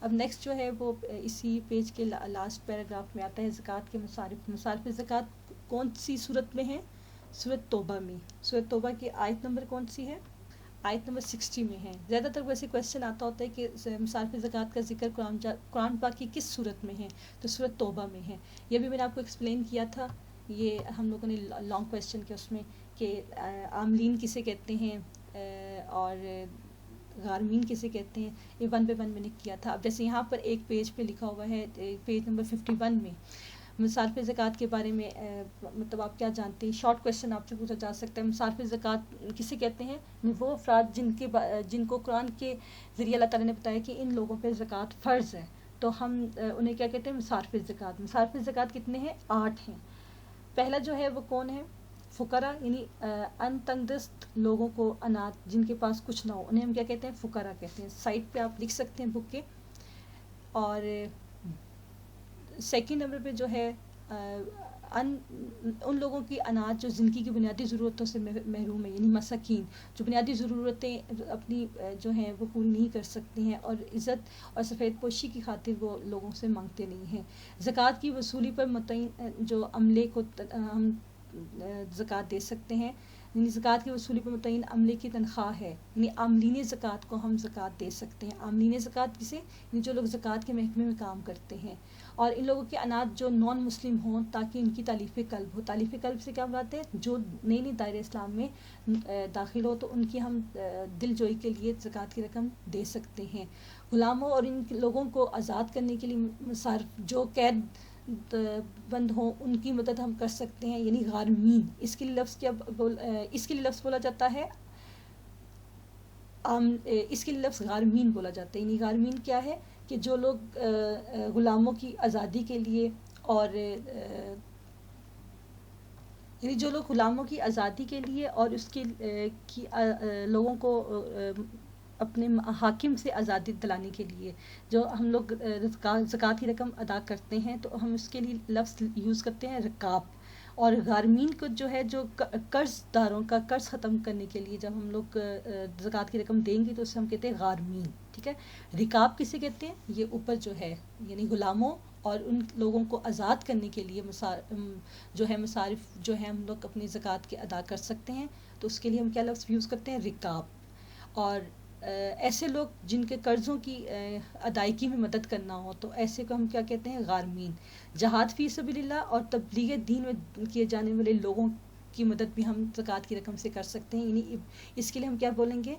اب نیکسٹ جو ہے وہ اسی پیج کے لاسٹ پیراگراف میں آتا ہے زکوٰۃ کے مصارف۔ مصارف زکوٰۃ کون سی صورت میں ہیں؟ سورۃ توبہ میں. سورۃ توبہ کی آیت نمبر کون سی ہے؟ آیت نمبر 60 میں ہے. زیادہ تر ویسے کویشچن آتا ہوتا ہے کہ مصارف زکوٰۃ کا ذکر قرآن پاک کی کس صورت میں ہے؟ تو سورۃ توبہ میں ہے. یہ بھی میں نے آپ کو ایکسپلین کیا تھا. یہ ہم لوگوں نے لانگ کویشچن کیا اس میں کہ عاملین کسے کہتے ہیں اور غارمین کسے کہتے ہیں. یہ 1 by 1 میں نے کیا تھا. اب جیسے یہاں پر ایک پیج پہ لکھا ہوا ہے، پیج نمبر 51 میں مصارف زکوٰۃ کے بارے میں مطلب آپ کیا جانتے ہیں. شارٹ کویشچن آپ سے پوچھا جا سکتا ہے مصارف زکوٰۃ کسے کہتے ہیں؟ وہ افراد جن کو قرآن کے ذریعے اللہ تعالیٰ نے بتایا کہ ان لوگوں پہ زکوٰۃ فرض ہے، تو ہم انہیں کیا کہتے ہیں؟ مصارف زکوٰۃ. مصارف زکوٰۃ کتنے ہیں؟ 8 ہیں. پہلا جو ہے وہ کون ہے؟ فقراء، یعنی ان تنگ دست لوگوں کو، اناتھ جن کے پاس کچھ نہ ہو، انہیں ہم کیا کہتے ہیں؟ فقراء کہتے ہیں. سائٹ پہ آپ لکھ سکتے ہیں بک کے. اور سیکنڈ نمبر پہ جو ہے ان لوگوں کی اناج جو زندگی کی بنیادی ضرورتوں سے محروم ہے، یعنی مساکین جو بنیادی ضرورتیں اپنی جو ہیں وہ پوری نہیں کر سکتے ہیں اور عزت اور سفید پوشی کی خاطر وہ لوگوں سے مانگتے نہیں ہیں. زکوٰۃ کی وصولی پر متعین جو عملے کو ہم زکوٰۃ دے سکتے ہیں، یعنی زکوٰۃ کی وصولی پر متعین عملے کی تنخواہ ہے، یعنی عاملین زکوٰۃ کو ہم زکوٰۃ دے سکتے ہیں. عاملین زکوٰۃ کسے؟ یعنی جو لوگ زکوٰۃ کے محکمے میں کام کرتے ہیں. اور ان لوگوں کے اناج جو نان مسلم ہوں تاکہ ان کی تالیف قلب ہو. تالیف قلب سے کیا مراد ہے؟ جو نئی دائرہ اسلام میں داخل ہو تو ان کی ہم دل جوئی کے لیے زکوٰۃ کی رقم دے سکتے ہیں. غلاموں اور ان لوگوں کو آزاد کرنے کے لیے مصارف جو قید بند ہوں ان کی مدد ہم کر سکتے ہیں، یعنی غارمین. اس کے لیے لفظ بولا جاتا ہے اس کے لیے لفظ غارمین بولا جاتا ہے. یعنی غارمین کیا ہے؟ کہ جو لوگ غلاموں کی آزادی کے لیے اور یعنی جو لوگ غلاموں کی آزادی کے لیے اور اس کے لوگوں کو اپنے حاکم سے آزادی دلانے کے لیے جو ہم لوگ زکوٰۃ کی رقم ادا کرتے ہیں تو ہم اس کے لیے لفظ یوز کرتے ہیں رکاب. اور غارمین کو جو ہے جو قرض داروں کا قرض ختم کرنے کے لیے جب ہم لوگ زکوٰۃ کی رقم دیں گے تو اسے ہم کہتے ہیں غارمین. ٹھیک ہے. رکاب کسے کہتے ہیں؟ یہ اوپر جو ہے یعنی غلاموں اور ان لوگوں کو آزاد کرنے کے لیے جو ہے مصارف جو ہے ہم لوگ اپنی زکوٰۃ کے ادا کر سکتے ہیں تو اس کے لیے ہم کیا لفظ یوز کرتے ہیں؟ رکاب. اور ایسے لوگ جن کے قرضوں کی ادائیگی میں مدد کرنا ہو تو ایسے کو ہم کیا کہتے ہیں؟ غارمین. جہاد فی سبیل اللہ اور تبلیغ دین میں کیے جانے والے لوگوں کی مدد بھی ہم زکوٰۃ کی رقم سے کر سکتے ہیں. یعنی اس کے لیے ہم کیا بولیں گے؟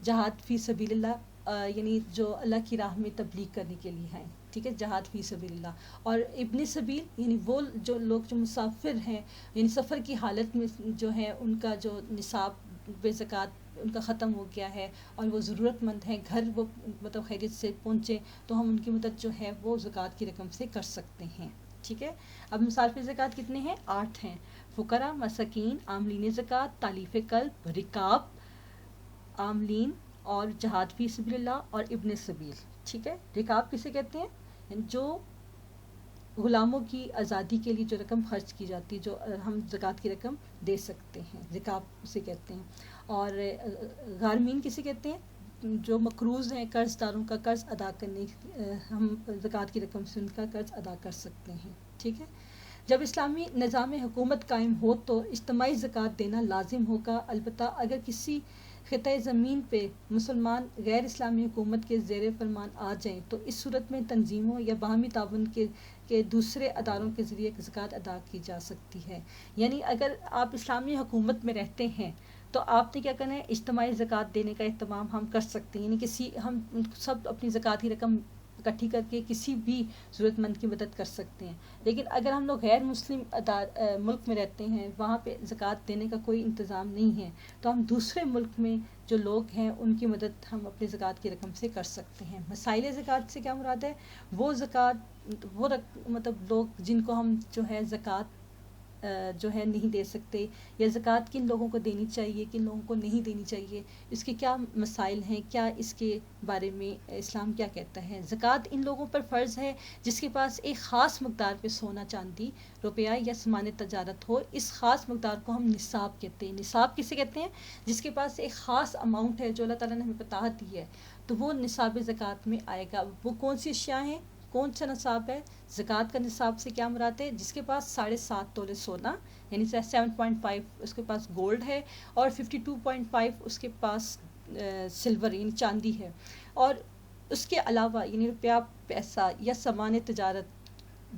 جہاد فی سبیل اللہ، یعنی جو اللہ کی راہ میں تبلیغ کرنے کے لیے ہیں. ٹھیک ہے. جہاد فی سبیل اللہ. اور ابن سبیل یعنی وہ جو لوگ جو مسافر ہیں، یعنی سفر کی حالت میں جو ہے ان کا جو نصاب بے زکوٰۃ ان کا ختم ہو گیا ہے اور وہ ضرورت مند ہیں، گھر وہ مطلب خیریت سے پہنچے تو ہم ان کی مدد جو ہے وہ زکوٰۃ کی رقم سے کر سکتے ہیں. ٹھیک ہے. اب مصارف زکوٰۃ کتنے ہیں؟ 8 ہیں. فقراء، مساکین، عاملین زکوٰۃ، تالیف قلب، رکاب، عاملین اور جہاد فی سبیل اللہ اور ابن سبیل. ٹھیک ہے. رکاب کسے کہتے ہیں؟ جو غلاموں کی آزادی کے لیے جو رقم خرچ کی جاتی ہے، جو ہم زکوٰۃ کی رقم دے سکتے ہیں، رکاب اسے کہتے ہیں. اور غارمین کسے کہتے ہیں؟ جو مقروض ہیں، قرض داروں کا قرض ادا کرنے ہم زکوٰۃ کی رقم سے ان کا قرض ادا کر سکتے ہیں. ٹھیک ہے. جب اسلامی نظام حکومت قائم ہو تو اجتماعی زکوٰۃ دینا لازم ہوگا. البتہ اگر کسی خطۂ زمین پہ مسلمان غیر اسلامی حکومت کے زیر فرمان آ جائیں تو اس صورت میں تنظیموں یا باہمی تعاون کے دوسرے اداروں کے ذریعے زکوٰۃ ادا کی جا سکتی ہے. یعنی اگر آپ اسلامی حکومت میں رہتے ہیں تو آپ نے کیا کرنا ہے؟ اجتماعی زکوٰۃ دینے کا اہتمام ہم کر سکتے ہیں. یعنی ہم سب اپنی زکوٰۃ کی رقم اکٹھی کر کے کسی بھی ضرورت مند کی مدد کر سکتے ہیں. لیکن اگر ہم لوگ غیر مسلم ملک میں رہتے ہیں، وہاں پہ زکوٰۃ دینے کا کوئی انتظام نہیں ہے، تو ہم دوسرے ملک میں جو لوگ ہیں ان کی مدد ہم اپنی زکوٰۃ کی رقم سے کر سکتے ہیں. مسائل زکوٰۃ سے کیا مراد ہے؟ وہ زکوٰۃ مطلب لوگ جن کو ہم جو ہے زکوٰۃ جو ہے نہیں دے سکتے، یا زکوٰۃ کن لوگوں کو دینی چاہیے، کن لوگوں کو نہیں دینی چاہیے، اس کے کیا مسائل ہیں، کیا اس کے بارے میں اسلام کیا کہتا ہے. زکوٰۃ ان لوگوں پر فرض ہے جس کے پاس ایک خاص مقدار پہ سونا، چاندی، روپیہ یا سامان تجارت ہو. اس خاص مقدار کو ہم نصاب کہتے ہیں. نصاب کسے کہتے ہیں؟ جس کے پاس ایک خاص اماؤنٹ ہے جو اللہ تعالیٰ نے ہمیں بتا دی ہے تو وہ نصاب زکوٰۃ میں آئے گا. وہ کون سی اشیاء ہیں، کون سا نصاب ہے؟ زکوٰۃ کا نصاب سے کیا مراد ہے؟ جس کے پاس 7.5 تولے سونا یعنی 7.5 اس کے پاس گولڈ ہے اور 52.5 اس کے پاس سلور یعنی چاندی ہے، اور اس کے علاوہ یعنی روپیہ پیسہ یا سامان تجارت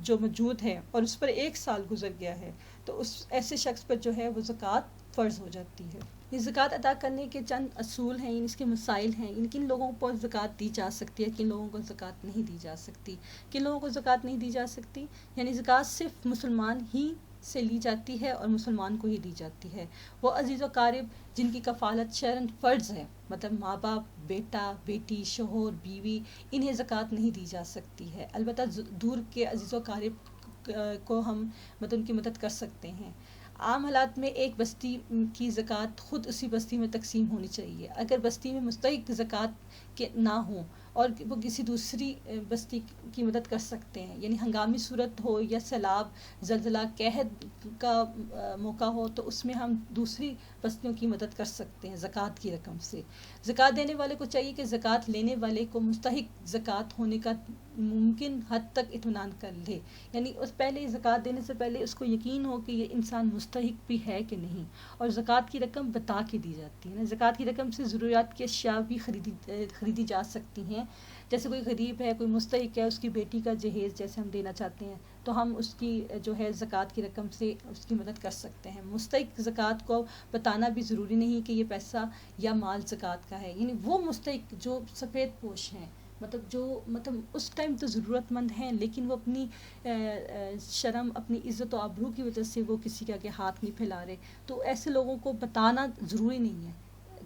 جو موجود ہے اور اس پر 1 سال گزر گیا ہے، تو اس ایسے شخص پر جو ہے وہ زکوٰۃ فرض ہو جاتی ہے۔ یہ زکوٰۃ ادا کرنے کے چند اصول ہیں، اس کے مسائل ہیں، کن لوگوں پر زکوٰۃ دی جا سکتی ہے، کن لوگوں کو زکوٰۃ نہیں دی جا سکتی۔ کن لوگوں کو زکوٰۃ نہیں دی جا سکتی؟ یعنی زکوٰۃ صرف مسلمان ہی سے لی جاتی ہے اور مسلمان کو ہی دی جاتی ہے۔ وہ عزیز و قارب جن کی کفالت شرعاً فرض ہے، مطلب ماں باپ، بیٹا بیٹی، شوہر بیوی، انہیں زکوٰۃ نہیں دی جا سکتی ہے۔ البتہ دور کے عزیز و قارب کو ہم مطلب ان کی مدد کر سکتے ہیں۔ عام حالات میں ایک بستی کی زکوٰۃ خود اسی بستی میں تقسیم ہونی چاہیے۔ اگر بستی میں مستحق زکوٰۃ کے نہ ہوں اور وہ کسی دوسری بستی کی مدد کر سکتے ہیں، یعنی ہنگامی صورت ہو یا سیلاب، زلزلہ، قحط کا موقع ہو، تو اس میں ہم دوسری بستیوں کی مدد کر سکتے ہیں زکوٰۃ کی رقم سے۔ زکوٰۃ دینے والے کو چاہیے کہ زکوٰۃ لینے والے کو مستحق زکوٰۃ ہونے کا ممکن حد تک اطمینان کر لے، یعنی اس پہلے زکوٰۃ دینے سے پہلے اس کو یقین ہو کہ یہ انسان مستحق بھی ہے کہ نہیں، اور زکوٰۃ کی رقم بتا کے دی جاتی ہے۔ زکوٰۃ کی رقم سے ضروریات کی اشیاء بھی خریدی جا سکتی ہیں، جیسے کوئی غریب ہے، کوئی مستحق ہے، اس کی بیٹی کا جہیز جیسے ہم دینا چاہتے ہیں تو ہم اس کی جو ہے زکوٰۃ کی رقم سے اس کی مدد کر سکتے ہیں۔ مستحق زکوٰۃ کو بتانا بھی ضروری نہیں کہ یہ پیسہ یا مال زکوٰۃ کا ہے، یعنی وہ مستحق جو سفید پوش ہیں، مطلب اس ٹائم تو ضرورت مند ہیں لیکن وہ اپنی شرم، اپنی عزت و آبرو کی وجہ سے وہ کسی کے آگے ہاتھ نہیں پھیلا رہے، تو ایسے لوگوں کو بتانا ضروری نہیں ہے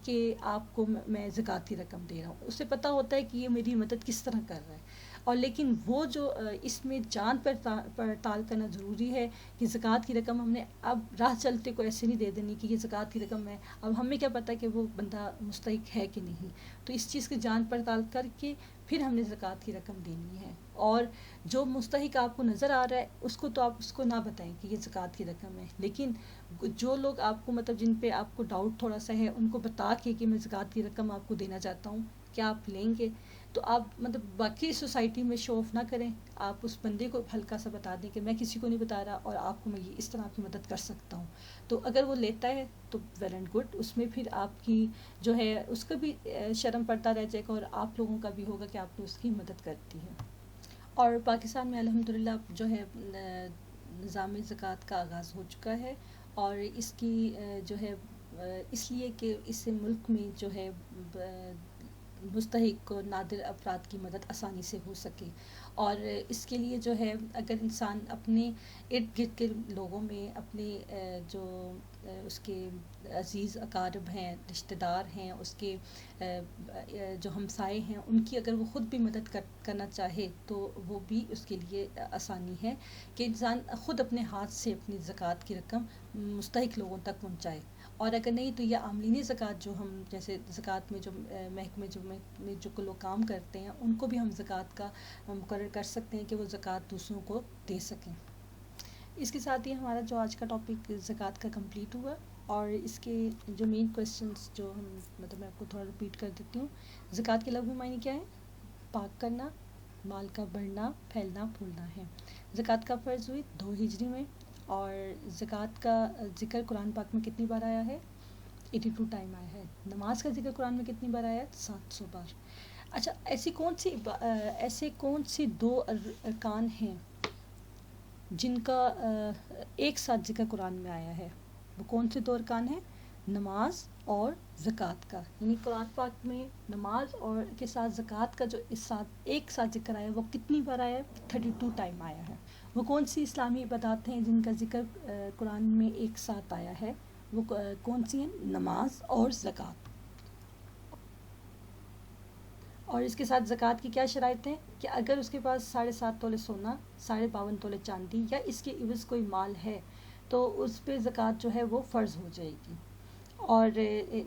کہ آپ کو میں زکوٰۃ کی رقم دے رہا ہوں۔ اسے پتہ ہوتا ہے کہ یہ میری مدد کس طرح کر رہا ہے، اور لیکن وہ جو اس میں جان پڑتال کرنا ضروری ہے کہ زکوٰۃ کی رقم ہم نے اب راہ چلتے کو ایسے نہیں دے دینی کہ یہ زکوٰۃ کی رقم ہے، اب ہمیں کیا پتہ کہ وہ بندہ مستحق ہے کہ نہیں، تو اس چیز کی جان پڑتال کر کے پھر ہم نے زکوٰۃ کی رقم دینی ہے۔ اور جو مستحق آپ کو نظر آ رہا ہے اس کو تو آپ اس کو نہ بتائیں کہ یہ زکوٰۃ کی رقم ہے، لیکن جو لوگ آپ کو مطلب جن پہ آپ کو ڈاؤٹ تھوڑا سا ہے ان کو بتا کے کہ میں زکوٰۃ کی رقم آپ کو دینا چاہتا ہوں، کیا آپ لیں گے، تو آپ مطلب باقی سوسائٹی میں شو آف نہ کریں، آپ اس بندے کو ہلکا سا بتا دیں کہ میں کسی کو نہیں بتا رہا اور آپ کو میں یہ اس طرح کی مدد کر سکتا ہوں، تو اگر وہ لیتا ہے تو ویل اینڈ گڈ، اس میں پھر آپ کی جو ہے اس کا بھی شرم پڑتا رہ جائے گا اور آپ لوگوں کا بھی ہوگا کہ آپ نے اس کی مدد کرتی ہے۔ اور پاکستان میں الحمدللہ جو ہے نظام زکوٰۃ کا آغاز ہو چکا ہے، اور اس کی جو ہے اس لیے کہ اس ملک میں جو ہے مستحق اور نادر افراد کی مدد آسانی سے ہو سکے، اور اس کے لیے جو ہے اگر انسان اپنے ارد گرد کے لوگوں میں اپنے جو اس کے عزیز اقارب ہیں، رشتہ دار ہیں، اس کے جو ہمسائے ہیں، ان کی اگر وہ خود بھی مدد کرنا چاہے تو وہ بھی اس کے لیے آسانی ہے کہ انسان خود اپنے ہاتھ سے اپنی زکوٰۃ کی رقم مستحق لوگوں تک پہنچائے، اور اگر نہیں تو یہ عاملین زکوٰۃ جو ہم جیسے زکوٰۃ میں جو محکمے جو لوگ کام کرتے ہیں ان کو بھی ہم زکوٰۃ کا مقرر کر سکتے ہیں کہ وہ زکوٰۃ دوسروں کو دے سکیں۔ اس کے ساتھ ہی ہمارا جو آج کا ٹاپک زکوٰۃ کا کمپلیٹ ہوا، اور اس کے جو مین کویسچنس جو ہم مطلب میں آپ کو تھوڑا ریپیٹ کر دیتی ہوں۔ زکوٰۃ کے لفظی معنی کیا ہے؟ پاک کرنا، مال کا بڑھنا، پھیلنا، پھولنا ہے۔ زکوٰۃ کا فرض ہوئی 2 ہجری میں، اور زکوٰۃ کا ذکر قرآن پاک میں کتنی بار آیا ہے؟ 82 ٹائم آیا ہے۔ نماز کا ذکر قرآن میں کتنی بار آیا ہے؟ 700 بار۔ اچھا، ایسے کون سی 2 ارکان ہیں جن کا ایک ساتھ ذکر قرآن میں آیا ہے؟ وہ کون سے 2 ارکان ہیں؟ نماز اور زکوٰۃ کا، یعنی قرآن پاک میں نماز اور کے ساتھ زکوٰۃ کا جو ایک ساتھ ذکر آیا ہے وہ کتنی بار آیا ہے؟ 32 ٹائم آیا ہے۔ وہ کون سی اسلامی عبادات ہیں جن کا ذکر قرآن میں ایک ساتھ آیا ہے؟ وہ کون سی ہیں؟ نماز اور زکوٰۃ۔ اور اس کے ساتھ زکوٰۃ کی کیا شرائط ہیں کہ اگر اس کے پاس 7.5 تولے سونا، 52.5 تولے چاندی یا اس کے عوض کوئی مال ہے تو اس پہ زکوٰۃ جو ہے وہ فرض ہو جائے گی۔ اور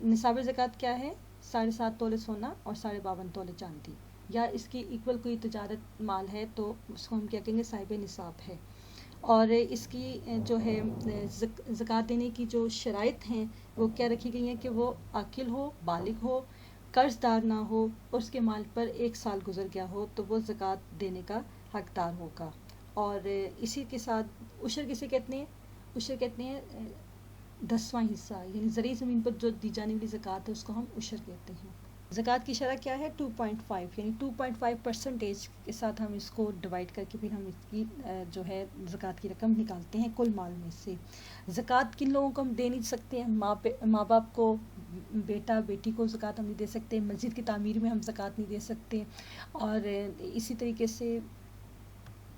نصاب زکوٰۃ کیا ہے؟ 7.5 تولے سونا اور 52.5 تولے چاندی، یا اس کی ایکول کوئی تجارت مال ہے تو اس کو ہم کیا کہیں گے؟ صاحب نصاب ہے۔ اور اس کی جو ہے زکوٰۃ دینے کی جو شرائط ہیں وہ کیا رکھی گئی ہیں کہ وہ عاقل ہو، بالغ ہو، قرض دار نہ ہو، اور اس کے مال پر 1 سال گزر گیا ہو تو وہ زکوٰۃ دینے کا حقدار ہوگا. اور اسی کے ساتھ عشر کسے کہتے ہیں؟ عشر کہتے ہیں 10واں حصہ، یعنی زرعی زمین پر جو دی جانے والی زکوٰۃ ہے اس کو ہم عشر کہتے ہیں. زکوٰۃ کی شرح کیا ہے؟ 2.5، یعنی 2.5% کے ساتھ ہم اس کو ڈیوائڈ کر کے پھر ہم اس کی جو ہے زکوٰۃ کی رقم نکالتے ہیں کل مال میں سے. زکوٰۃ کن لوگوں کو ہم دے نہیں سکتے ہیں؟ ماں باپ کو، بیٹا بیٹی کو زکوٰۃ ہم نہیں دے سکتے، مسجد کی تعمیر میں ہم زکوٰۃ نہیں دے سکتے، اور اسی طریقے سے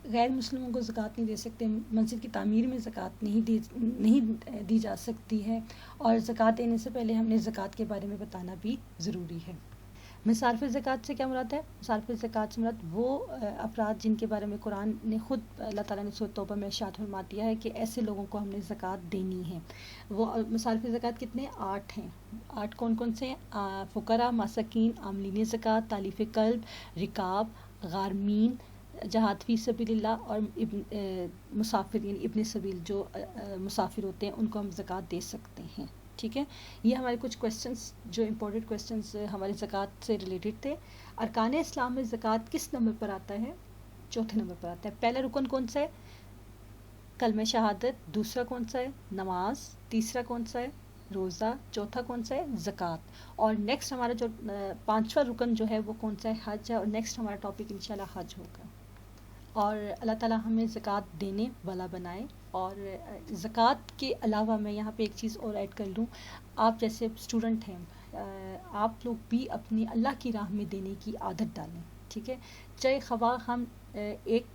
غیر مسلموں کو زکوٰۃ نہیں دے سکتے، مسجد کی تعمیر میں زکوٰۃ نہیں دی جا سکتی ہے. اور زکوٰۃ دینے سے پہلے ہم نے زکوٰۃ کے بارے میں بتانا بھی ضروری ہے. مصارف زکوٰۃ سے کیا مراد ہے؟ مصارف زکوٰۃ سے مراد وہ افراد جن کے بارے میں قرآن نے خود، اللہ تعالیٰ نے سورۃ توبہ میں ارشاد فرما دیا ہے کہ ایسے لوگوں کو ہم نے زکوٰۃ دینی ہے. وہ مصارف زکوٰۃ کتنے؟ 8 ہیں. 8 کون کون سے ہیں؟ فقراء، مساکین، عاملین زکوٰۃ، تالیف قلب، رکاب، غارمین، جہاد فی سبیل اللہ، اور مسافر یعنی ابن سبیل جو مسافر ہوتے ہیں ان کو ہم زکوٰۃ دے سکتے ہیں. ٹھیک ہے، یہ ہمارے کچھ کویسچنس جو امپورٹنٹ کویسچنس ہماری زکوٰۃ سے ریلیٹڈ تھے. ارکان اسلام میں زکوٰۃ کس نمبر پر آتا ہے؟ چوتھے نمبر پر آتا ہے. پہلا رکن کون سا ہے؟ کلمہ شہادت. دوسرا کون سا ہے؟ نماز. تیسرا کون سا ہے؟ روزہ. چوتھا کون سا ہے؟ زکوٰۃ. اور نیکسٹ ہمارا جو 5واں رکن جو ہے وہ کون سا ہے؟ حج ہے. اور نیکسٹ ہمارا ٹاپک انشاءاللہ حج ہوگا. اور اللہ تعالیٰ ہمیں زکوٰۃ دینے والا بنائے. اور زکوٰۃ کے علاوہ میں یہاں پہ ایک چیز اور ایڈ کر لوں، آپ جیسے اسٹوڈنٹ ہیں، آپ لوگ بھی اپنی اللہ کی راہ میں دینے کی عادت ڈالیں. ٹھیک ہے، چاہے خواہ ہم ایک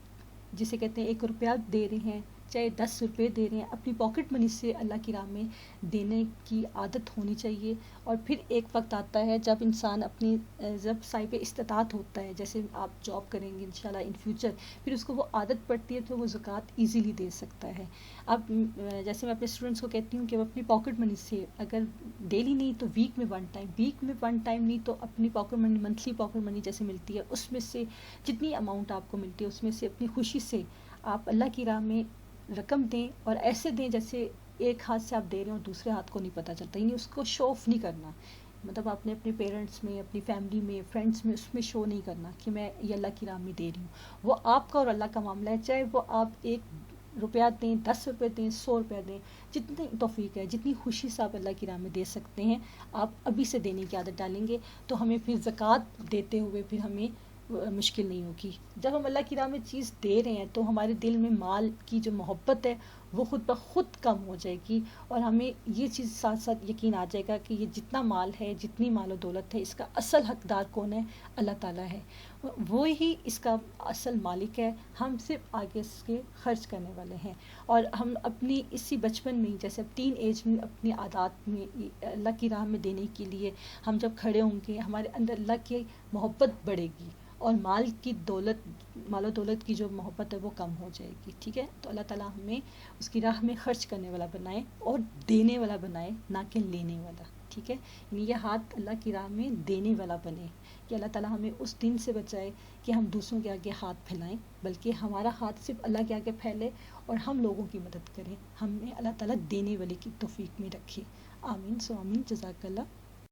جسے کہتے ہیں 1 روپیہ دے رہے ہیں، چاہے 10 روپے دے رہے ہیں، اپنی پاکٹ منی سے اللہ کی راہ میں دینے کی عادت ہونی چاہیے. اور پھر ایک وقت آتا ہے جب انسان اپنی جب صاحب استطاعت ہوتا ہے، جیسے آپ جاب کریں گے انشاءاللہ ان فیوچر، پھر اس کو وہ عادت پڑتی ہے تو وہ زکوٰۃ ایزیلی دے سکتا ہے. اب جیسے میں اپنے اسٹوڈنٹس کو کہتی ہوں کہ وہ اپنی پاکٹ منی سے، اگر ڈیلی نہیں تو ویک میں 1 ٹائم نہیں تو اپنی pocket money, monthly pocket money جیسے ملتی ہے اس میں سے جتنی اماؤنٹ آپ کو ملتی ہے اس میں سے اپنی خوشی سے آپ اللہ کی راہ میں رقم دیں. اور ایسے دیں جیسے ایک ہاتھ سے آپ دے رہے ہیں اور دوسرے ہاتھ کو نہیں پتہ چلتا، یعنی اس کو شو آف نہیں کرنا. مطلب آپ نے اپنے پیرنٹس میں، اپنی فیملی میں، فرینڈس میں، اس میں شو نہیں کرنا کہ میں یہ اللہ کی راہ میں دے رہی ہوں. وہ آپ کا اور اللہ کا معاملہ ہے. چاہے وہ آپ 1 روپیہ دیں، 10 روپے دیں، 100 روپے دیں، جتنی توفیق ہے، جتنی خوشی سے آپ اللہ کی راہ میں دے سکتے ہیں، آپ ابھی سے دینے کی عادت ڈالیں گے تو ہمیں پھر زکوٰۃ دیتے ہوئے پھر ہمیں مشکل نہیں ہوگی. جب ہم اللہ کی راہ میں چیز دے رہے ہیں تو ہمارے دل میں مال کی جو محبت ہے وہ خود بخود کم ہو جائے گی، اور ہمیں یہ چیز ساتھ ساتھ یقین آ جائے گا کہ یہ جتنا مال ہے، جتنی مال و دولت ہے، اس کا اصل حقدار کون ہے؟ اللہ تعالیٰ ہے. وہ ہی اس کا اصل مالک ہے. ہم صرف آگے اس کے خرچ کرنے والے ہیں. اور ہم اپنی اسی بچپن میں، جیسے اب ٹین ایج میں اپنی عادات میں اللہ کی راہ میں دینے کے لیے ہم جب کھڑے ہوں گے، ہمارے اندر اللہ کی محبت بڑھے گی اور مال و دولت کی جو محبت ہے وہ کم ہو جائے گی. ٹھیک ہے، تو اللہ تعالیٰ ہمیں اس کی راہ میں خرچ کرنے والا بنائے اور دینے والا بنائے، نہ کہ لینے والا. ٹھیک ہے، یعنی یہ ہاتھ اللہ کی راہ میں دینے والا بنے، کہ اللہ تعالیٰ ہمیں اس دن سے بچائے کہ ہم دوسروں کے آگے ہاتھ پھیلائیں، بلکہ ہمارا ہاتھ صرف اللہ کے آگے پھیلے اور ہم لوگوں کی مدد کریں. ہمیں اللہ تعالیٰ دینے والے کی توفیق میں رکھے. آمین سو آمین. جزاک اللہ.